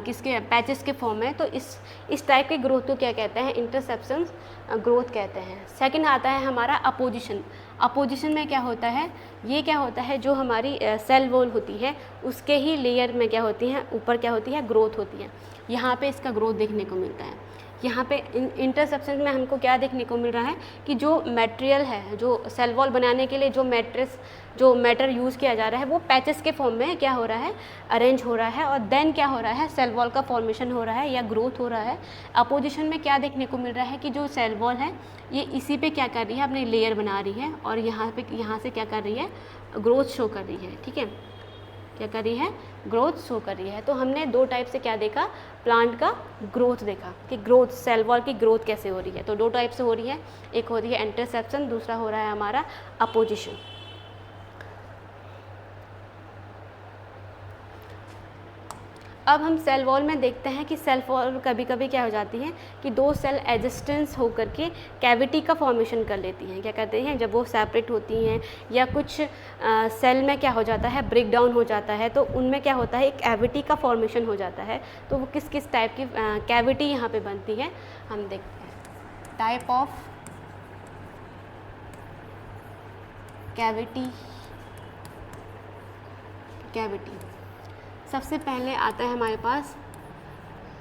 किसके, पैचेस के फॉर्म में। तो इस टाइप के ग्रोथ को क्या कहते हैं, इंटरसेप्शन ग्रोथ कहते हैं। सेकंड आता है हमारा अपोजिशन में क्या होता है, ये क्या होता है, जो हमारी सेल वॉल होती है उसके ही लेयर में क्या होती है, ऊपर क्या होती है, ग्रोथ होती है। यहाँ पे इसका ग्रोथ देखने को मिलता है। यहाँ पे इंटरसेप्शन में हमको क्या देखने को मिल रहा है कि जो मटेरियल है, जो सेल वॉल बनाने के लिए जो मैटर यूज़ किया जा रहा है वो पैचेस के फॉर्म में क्या हो रहा है, अरेंज हो रहा है, और देन क्या हो रहा है, सेल वॉल का फॉर्मेशन हो रहा है या ग्रोथ हो रहा है। अपोजिशन में क्या देखने को मिल रहा है कि जो सेल वॉल है ये इसी पे क्या कर रही है, अपनी लेयर बना रही है, और यहाँ से क्या कर रही है, ग्रोथ शो कर रही है। ठीक है, क्या कर रही है, ग्रोथ शो कर रही है। तो हमने दो टाइप से क्या देखा, प्लांट का ग्रोथ देखा कि ग्रोथ, सेल वॉल की ग्रोथ कैसे हो रही है। तो दो टाइप से हो रही है, एक हो रही है इंटरसेप्शन, दूसरा हो रहा है हमारा अपोजिशन। अब हम सेल वॉल में देखते हैं कि सेल वॉल कभी कभी क्या हो जाती है कि दो सेल एडजस्टेंस होकर के कैविटी का फॉर्मेशन कर लेती हैं। क्या कहते हैं, जब वो सेपरेट होती हैं या कुछ सेल में क्या हो जाता है, ब्रेक डाउन हो जाता है, तो उनमें क्या होता है, एक कैविटी का फॉर्मेशन हो जाता है। तो वो किस किस टाइप की कैविटी यहाँ पे बनती है हम देखते हैं। टाइप ऑफ कैविटी सबसे पहले आता है हमारे पास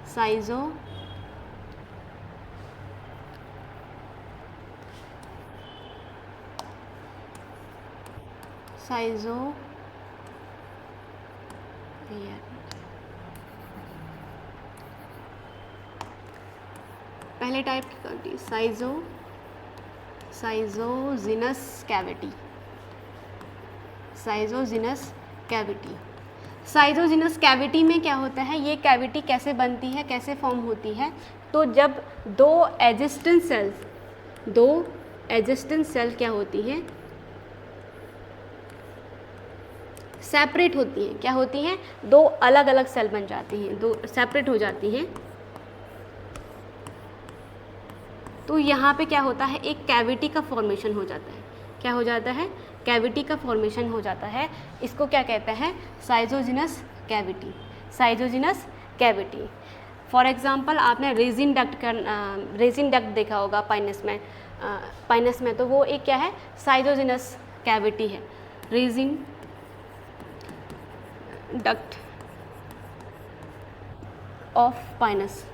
साइजोजिनस पहले टाइप की साइजोजिनस कैविटी। साइजोजिनस कैविटी में क्या होता है, ये कैविटी कैसे बनती है, कैसे फॉर्म होती है। तो जब दो एडजेस्टेंट सेल क्या होती हैं, सेपरेट होती हैं। क्या होती हैं, दो अलग अलग सेल बन जाती हैं, दो सेपरेट हो जाती हैं। तो यहाँ पे क्या होता है, एक कैविटी का फॉर्मेशन हो जाता है। क्या हो जाता है, कैविटी का फॉर्मेशन हो जाता है। इसको क्या कहते हैं, साइजोजिनस कैविटी। फॉर एग्जांपल आपने रेजिन डक्ट देखा होगा पाइनस में, तो वो एक क्या है, साइजोजिनस कैविटी है, resin duct of Pinus.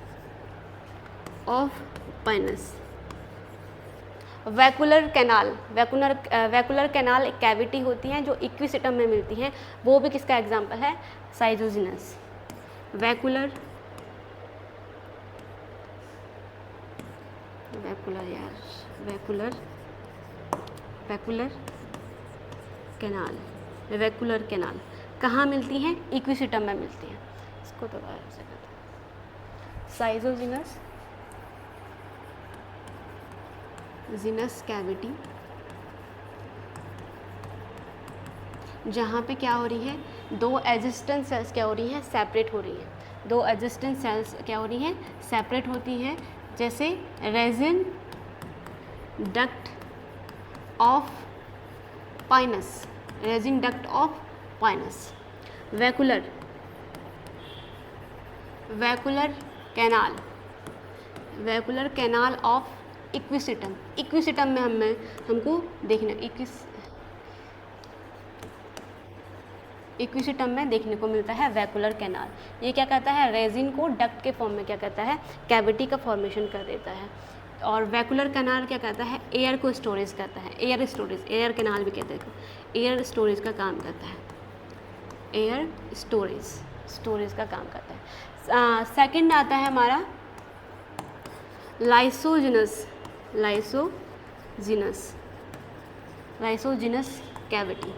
Vallecular canal एक कैविटी होती है जो इक्विसिटम में मिलती है, वो भी किसका एग्जाम्पल है, साइजोजिनस। वैकुलर कैनाल, वैकुलर कैनाल कहाँ मिलती हैं? इक्विसिटम में मिलती हैं। इसको दोबारा से करते हैं। साइजोजिनस कैविटी, जहाँ पे क्या हो रही है, दो एग्जिस्टेंट सेल्स क्या हो रही हैं? सेपरेट हो रही हैं। दो एग्जिस्टेंट सेल्स क्या हो रही हैं? सेपरेट होती हैं। जैसे resin duct of Pinus, resin duct of Pinus. Vallecular canal of Equisetum, Equisetum में हमको देखना, इक्विसिटम में देखने को मिलता है वैकुलर कैनाल। ये क्या कहता है? रेजिन को डक्ट के फॉर्म में क्या कहता है? कैविटी का फॉर्मेशन कर देता है। और वैकुलर कैनाल क्या कहता है? एयर को स्टोरेज करता है, एयर स्टोरेज, एयर कैनाल भी कहते हैं, एयर स्टोरेज का काम करता है, एयर स्टोरेज का काम करता है। सेकंड आता है हमारा लाइसोजिनस कैविटी।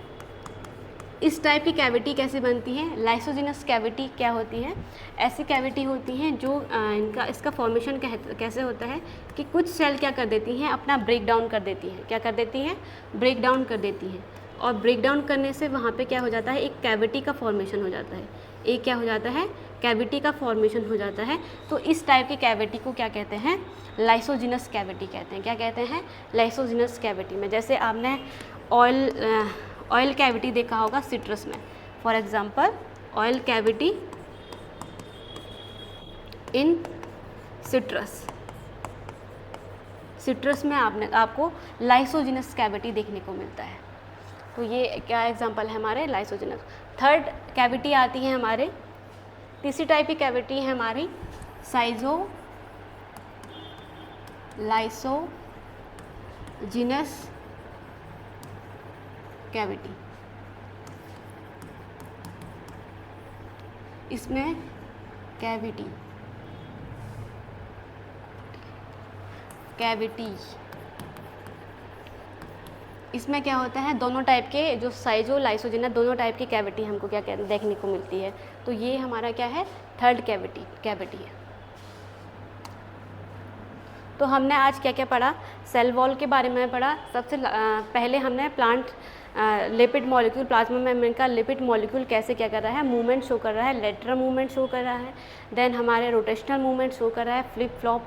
इस टाइप की कैविटी कैसे बनती है? लाइसोजिनस कैविटी क्या होती है? ऐसी कैविटी होती हैं जो इसका फॉर्मेशन कैसे होता है कि कुछ सेल क्या कर देती हैं? अपना ब्रेक डाउन कर देती हैं। क्या कर देती हैं? ब्रेक डाउन कर देती हैं। और ब्रेक डाउन करने से वहाँ पे क्या हो जाता है? एक कैविटी का फॉर्मेशन हो जाता है। एक क्या हो जाता है? कैविटी का फॉर्मेशन हो जाता है। तो इस टाइप की कैविटी को क्या कहते हैं? लाइसोजिनस कैविटी कहते हैं। क्या कहते हैं? लाइसोजिनस कैविटी में। जैसे आपने ऑयल कैविटी देखा होगा सिट्रस में, for example oil cavity in citrus में आपको लाइसोजिनस कैविटी देखने को मिलता है। तो ये क्या एग्जांपल है हमारे लाइसोजिनस। थर्ड कैविटी आती है हमारे, तीसरी टाइप की कैविटी है हमारी लाइसोजिनस कैविटी। इसमें कैविटी इसमें क्या होता है? दोनों टाइप के जो लाइसोजिनस दोनों टाइप की कैविटी हमको क्या देखने को मिलती है। तो ये हमारा क्या है? थर्ड कैविटी है। तो हमने आज क्या क्या पढ़ा? सेल वॉल के बारे में पढ़ा। सबसे पहले हमने plant lipid molecule, plasma membrane का लिपिड मॉलिक्यूल कैसे क्या कर रहा है? मूवमेंट शो कर रहा है, लेटरल मूवमेंट शो कर रहा है, देन हमारे रोटेशनल मूवमेंट शो कर रहा है, फ्लिप फ्लॉप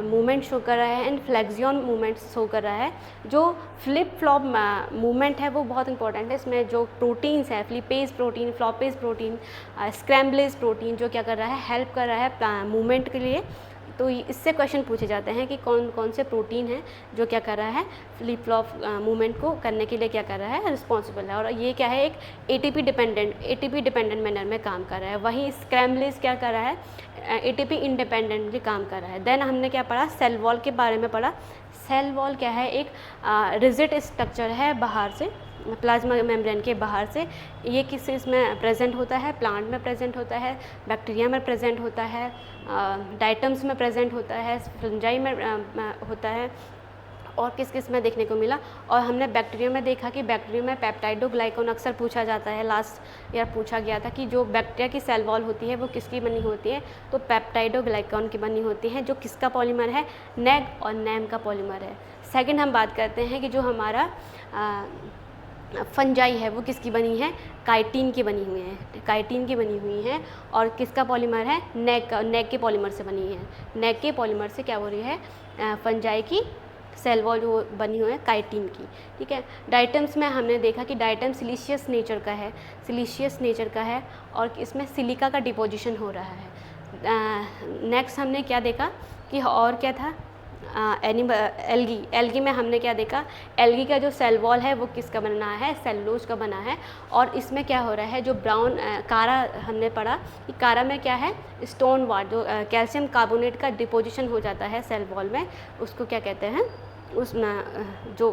मूवमेंट शो कर रहा है, एंड फ्लेक्सियन मूवमेंट शो कर रहा है। जो फ्लिप फ्लॉप मूवमेंट है वो बहुत इंपॉर्टेंट है। इसमें जो प्रोटीन्स है, फ्लिपेज प्रोटीन, फ्लॉपेज प्रोटीन, स्क्रैम्बलेज प्रोटीन, जो क्या कर रहा है? हेल्प कर रहा है मूवमेंट के लिए। तो इससे क्वेश्चन पूछे जाते हैं कि कौन कौन से प्रोटीन हैं जो क्या कर रहा है? फ्लिप फ्लॉप मूवमेंट को करने के लिए क्या कर रहा है? रिस्पॉन्सिबल है। और ये क्या है? एक एटीपी डिपेंडेंट मैनर में काम कर रहा है। वहीं स्क्रैम्बलेज क्या कर रहा है? एटीपी इंडिपेंडेंटली काम कर रहा है। देन हमने क्या पढ़ा? सेल वॉल के बारे में पढ़ा। सेल वॉल क्या है? एक रिजिड स्ट्रक्चर है बाहर से, प्लाज्मा मेम्ब्रेन के बाहर से। ये किस इसमें प्रेजेंट होता है? प्लांट में प्रेजेंट होता है, बैक्टीरिया में प्रेजेंट होता है, डाइटम्स में प्रेजेंट होता है, फंजाई में होता है, और किस में देखने को मिला। और हमने बैक्टीरिया में देखा कि बैक्टीरिया में पेप्टाइडोग्लाइकॉन अक्सर पूछा जाता है। लास्ट ईयर पूछा गया था कि जो बैक्टीरिया की सेल वॉल होती है वो किसकी बनी होती है? तो पेप्टाइडोग्लाइकॉन की बनी होती है, जो किसका पॉलीमर है? नेग और नैम का पॉलीमर है। सेकंड हम बात करते हैं कि जो हमारा फंजाई है वो किसकी बनी है? काइटिन की बनी हुई है। और किसका पॉलीमर है? नेग के पॉलीमर से बनी है। नेग के पॉलीमर से क्या हो रही है? फंजाई की सेल वॉल जो बनी हुई है काइटिन की। ठीक है। डाइटम्स में हमने देखा कि डाइटम सिलिशियस नेचर का है और इसमें सिलिका का डिपोजिशन हो रहा है। नेक्स्ट हमने क्या देखा कि और क्या था? एल्गी में हमने क्या देखा? एल्गी का जो सेल वॉल है वो किसका बना है? सेलुलोज का बना है। और इसमें क्या हो रहा है? जो ब्राउन कारा हमने पढ़ा कि कारा में क्या है? स्टोन वाट, जो कैल्शियम कार्बोनेट का डिपोजिशन हो जाता है सेल वॉल में, उसको क्या कहते हैं? उस जो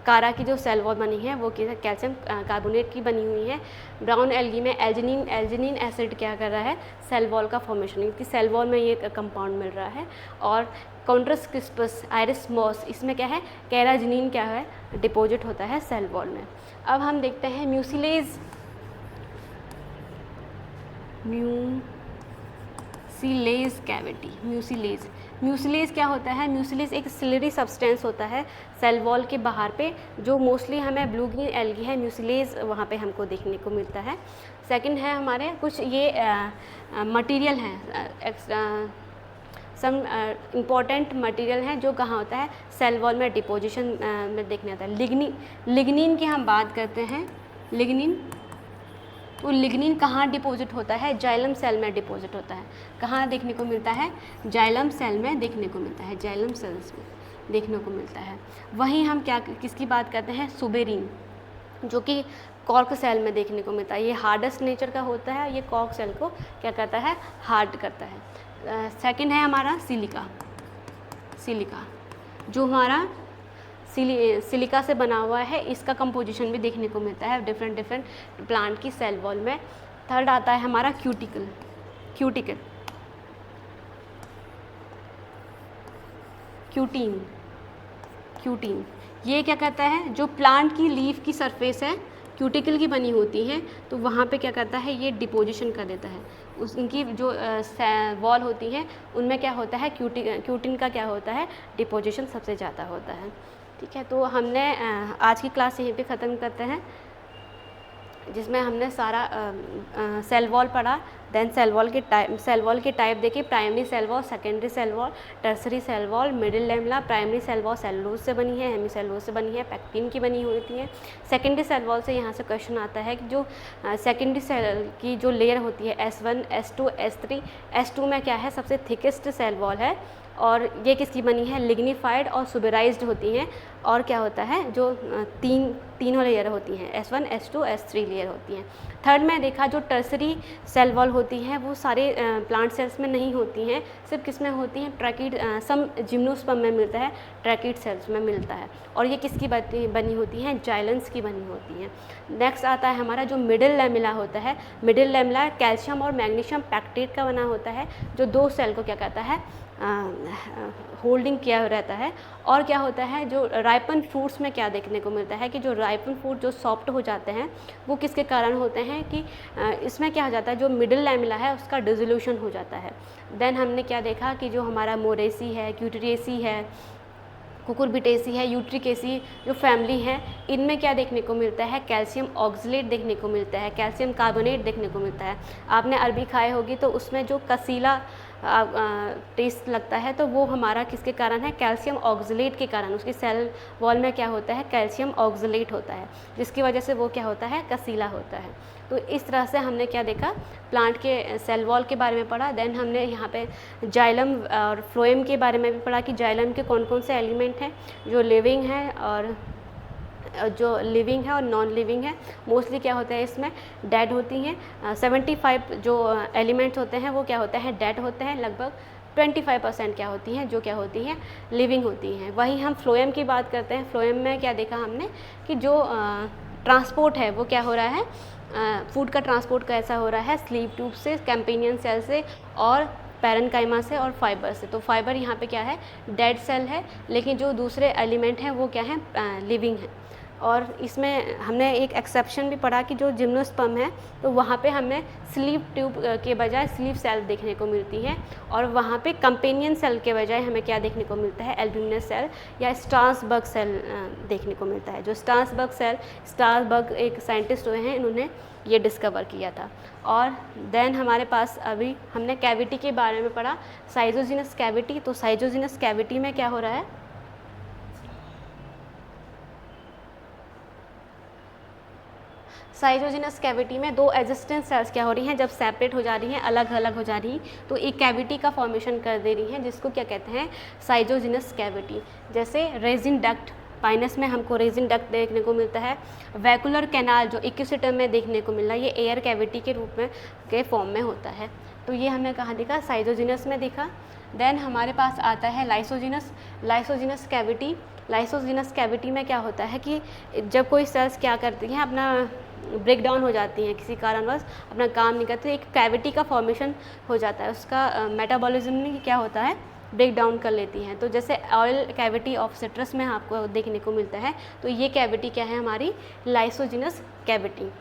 कारा की जो सेल वॉल बनी है वो कैल्शियम कार्बोनेट की बनी हुई है। ब्राउन एल्गी में एल्जिनिन एसिड क्या कर रहा है, सेल वॉल का फॉर्मेशन, क्योंकि सेल वॉल में ये कंपाउंड मिल रहा है। और कॉन्ट्रस क्रिस्पस आयरिस मॉस, इसमें क्या है, कैराजिनिन क्या है, डिपॉजिट होता है सेल वॉल में। अब हम देखते हैं म्यूसिलेज कैविटी। म्यूसिलेज क्या होता है, म्यूसिलेज एक सिलरी सब्सटेंस होता है सेल वॉल के बाहर पे, जो मोस्टली हमें ब्लू ग्रीन एल्गी है, म्यूसिलेज वहाँ पे हमको देखने को मिलता है। सेकंड है हमारे कुछ ये मटेरियल हैं, सम इम्पॉर्टेंट मटेरियल हैं जो कहाँ होता है, सेल वॉल में डिपोजिशन में देखने आता है। लिग्निन की हम बात करते हैं, लिग्निन, तो लिग्निन कहाँ डिपॉजिट होता है, जाइलम सेल में डिपॉजिट होता है। कहाँ देखने को मिलता है, जाइलम सेल में देखने को मिलता है, जाइलम सेल्स में देखने को मिलता है। वहीं हम किसकी बात करते हैं, सुबेरिन, जो कि कॉर्क सेल में देखने को मिलता है। ये हार्डेस्ट नेचर का होता है, ये कॉर्क सेल को क्या करता है, हार्ड करता है। सेकंड है हमारा सिलिका, जो हमारा सिलिका से बना हुआ है, इसका कंपोजिशन भी देखने को मिलता है डिफरेंट प्लांट की सेल वॉल में। थर्ड आता है हमारा क्यूटीन। ये क्या कहता है, जो प्लांट की लीफ की सरफेस है क्यूटिकल की बनी होती है, तो वहाँ पे क्या करता है, ये डिपोजिशन कर देता है। उनकी जो वॉल होती है उनमें क्या होता है, क्यूटिन का क्या होता है, डिपोजिशन सबसे ज़्यादा होता है। ठीक है, तो हमने आज की क्लास यहीं पे ख़त्म करते हैं, जिसमें हमने सारा सेल वॉल पढ़ा। देन सेल वॉल के टाइप देखिए, primary cell wall, secondary cell wall, tertiary cell wall, middle lamella. Primary cell wall cellulose से बनी है, हेमीसेलुलोज से बनी है, पैक्टिन की बनी होती है। सेकेंडरी सेल वॉल से यहाँ से क्वेश्चन आता है कि जो सेकेंडरी सेल की जो लेयर होती है, S1, S2, S3, S2 में क्या है, सबसे थिकेस्ट सेल वॉल है, और ये किसकी बनी है, लिग्निफाइड और सुबेराइज्ड होती हैं। और क्या होता है, जो तीनों लेयर होती हैं, S1, S2, S3 लेयर होती हैं। थर्ड में देखा, जो टर्सरी सेल वॉल होती हैं वो सारे प्लांट सेल्स में नहीं होती हैं, सिर्फ किस में होती हैं, ट्रैकिड, सम जिम्नोस्पर्म में मिलता है, ट्रैकिड सेल्स में मिलता है। और ये किसकी बनी होती हैं, जाइलम्स की बनी होती हैं। नेक्स्ट आता है हमारा जो मिडिल लैमेला होता है। मिडिल लैमेला कैल्शियम और मैग्नीशियम पैक्टेट का बना होता है, जो दो सेल को क्या कहता है, होल्डिंग किया रहता है। और क्या होता है, जो राइपन फ्रूट्स में क्या देखने को मिलता है कि जो राइपन फ्रूट जो सॉफ्ट हो जाते हैं वो किसके कारण होते हैं कि इसमें क्या हो जाता है, जो मिडिल लैमेला है उसका डिसोल्यूशन हो जाता है। देन हमने क्या देखा कि जो हमारा मोरेसी है, क्यूटरेसी है, कुकुरबिटेसी है, यूट्रिकेसी जो फैमिली है, इनमें क्या देखने को मिलता है, कैल्शियम ऑक्सलेट देखने को मिलता है, कैल्शियम कार्बोनेट देखने को मिलता है। आपने अरबी खाए होगी तो उसमें जो कसीला टेस्ट लगता है, तो वो हमारा किसके कारण है, कैल्शियम ऑक्सलेट के कारण। उसकी सेल वॉल में क्या होता है, कैल्शियम ऑक्सलेट होता है, जिसकी वजह से वो क्या होता है, कसीला होता है। तो इस तरह से हमने क्या देखा, प्लांट के सेल वॉल के बारे में पढ़ा। देन हमने यहाँ पे जाइलम और फ्लोएम के बारे में भी पढ़ा कि जाइलम के कौन कौन से एलिमेंट हैं जो लिविंग है और जो लिविंग है और नॉन लिविंग है। मोस्टली क्या होता है, इसमें डेड होती हैं। 75 जो एलिमेंट्स होते हैं वो क्या होते हैं, डेड होते हैं। लगभग 25% क्या होती हैं, जो क्या होती हैं, लिविंग होती हैं। वहीं हम फ्लोएम की बात करते हैं। फ्लोएम में क्या देखा हमने कि जो ट्रांसपोर्ट है वो क्या हो रहा है, फूड का ट्रांसपोर्ट कैसा हो रहा है, स्लीव ट्यूब से, कैम्पेनियन सेल से और पैरेन्काइमा से और फाइबर से। तो फाइबर यहाँ पे क्या है, डेड सेल है, लेकिन जो दूसरे एलिमेंट हैं वो क्या हैं, लिविंग है। और इसमें हमने एक एक्सेप्शन भी पढ़ा कि जो जिम्नोस्पर्म है तो वहाँ पे हमें स्लीव ट्यूब के बजाय स्लीव सेल देखने को मिलती है, और वहाँ पे कंपेनियन सेल के बजाय हमें क्या देखने को मिलता है, एल्ब्यूमिनस सेल या स्ट्रासबर्ग सेल देखने को मिलता है। जो स्ट्रासबर्ग एक साइंटिस्ट हुए हैं, इन्होंने ये डिस्कवर किया था। और देन हमारे पास अभी हमने कैविटी के बारे में पढ़ा, साइजोजिनस कैविटी। तो साइजोजिनस कैविटी में क्या हो रहा है, साइजोजिनस कैविटी में दो एग्जिस्टेंट सेल्स क्या हो रही हैं, जब सेपरेट हो जा रही हैं, अलग अलग हो जा रही हैं, तो एक कैविटी का फॉर्मेशन कर दे रही हैं, जिसको क्या कहते हैं, साइजोजिनस कैविटी। जैसे रेजिन डक्ट, पाइनस में हमको रेजिन डक्ट देखने को मिलता है। वैकुलर कैनाल जो इक्विसिटम में देखने को मिल रहा है, ये एयर कैविटी के रूप में के फॉर्म में होता है। तो ये हमने कहाँ देखा, साइजोजिनस में देखा। देन हमारे पास आता है लाइसोजिनस कैविटी। लाइसोजिनस कैविटी में क्या होता है कि जब कोई सेल्स क्या करती हैं, अपना ब्रेक डाउन हो जाती हैं, किसी कारणवश अपना काम नहीं करती, एक कैविटी का फॉर्मेशन हो जाता है, उसका मेटाबॉलिज्म में क्या होता है, ब्रेक डाउन कर लेती हैं। तो जैसे ऑयल कैविटी ऑफ सिट्रस में आपको देखने को मिलता है, तो ये कैविटी क्या है हमारी, लाइसोजिनस कैविटी।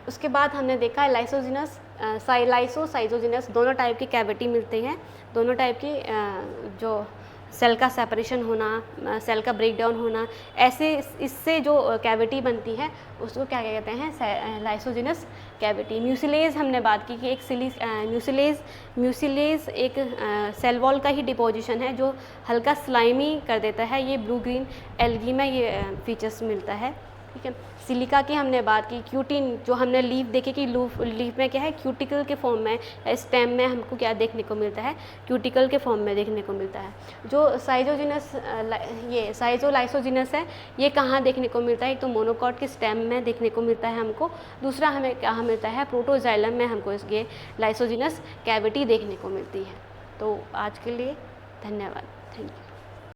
उसके बाद हमने देखा है लाइसोजिनस साइजोजिनस दोनों टाइप की कैविटी मिलती हैं। दोनों टाइप की जो सेल का सेपरेशन होना, सेल का ब्रेक डाउन होना, ऐसे इससे जो कैविटी बनती है उसको क्या कहते हैं, लाइसोजिनस कैविटी। म्यूसिलेज हमने बात की कि एक म्यूसिलेज एक सेल वॉल का ही डिपोजिशन है जो हल्का स्लाइमी कर देता है। ये ब्लू ग्रीन एल्गी में ये फीचर्स मिलता है, ठीक है। सिलिका की हमने बात की, क्यूटिन जो हमने लीफ देखे कि लीफ में क्या है, क्यूटिकल के फॉर्म में, स्टेम में हमको क्या देखने को मिलता है, क्यूटिकल के फॉर्म में देखने को मिलता है। जो साइजोजिनस ये साइजोलाइसोजिनस है, ये कहाँ देखने को मिलता है, एक तो मोनोकॉट के स्टेम में देखने को मिलता है हमको, दूसरा हमें कहाँ मिलता है, प्रोटोजाइलम में हमको ये लाइसोजिनस कैविटी देखने को मिलती है। तो आज के लिए धन्यवाद, थैंक यू।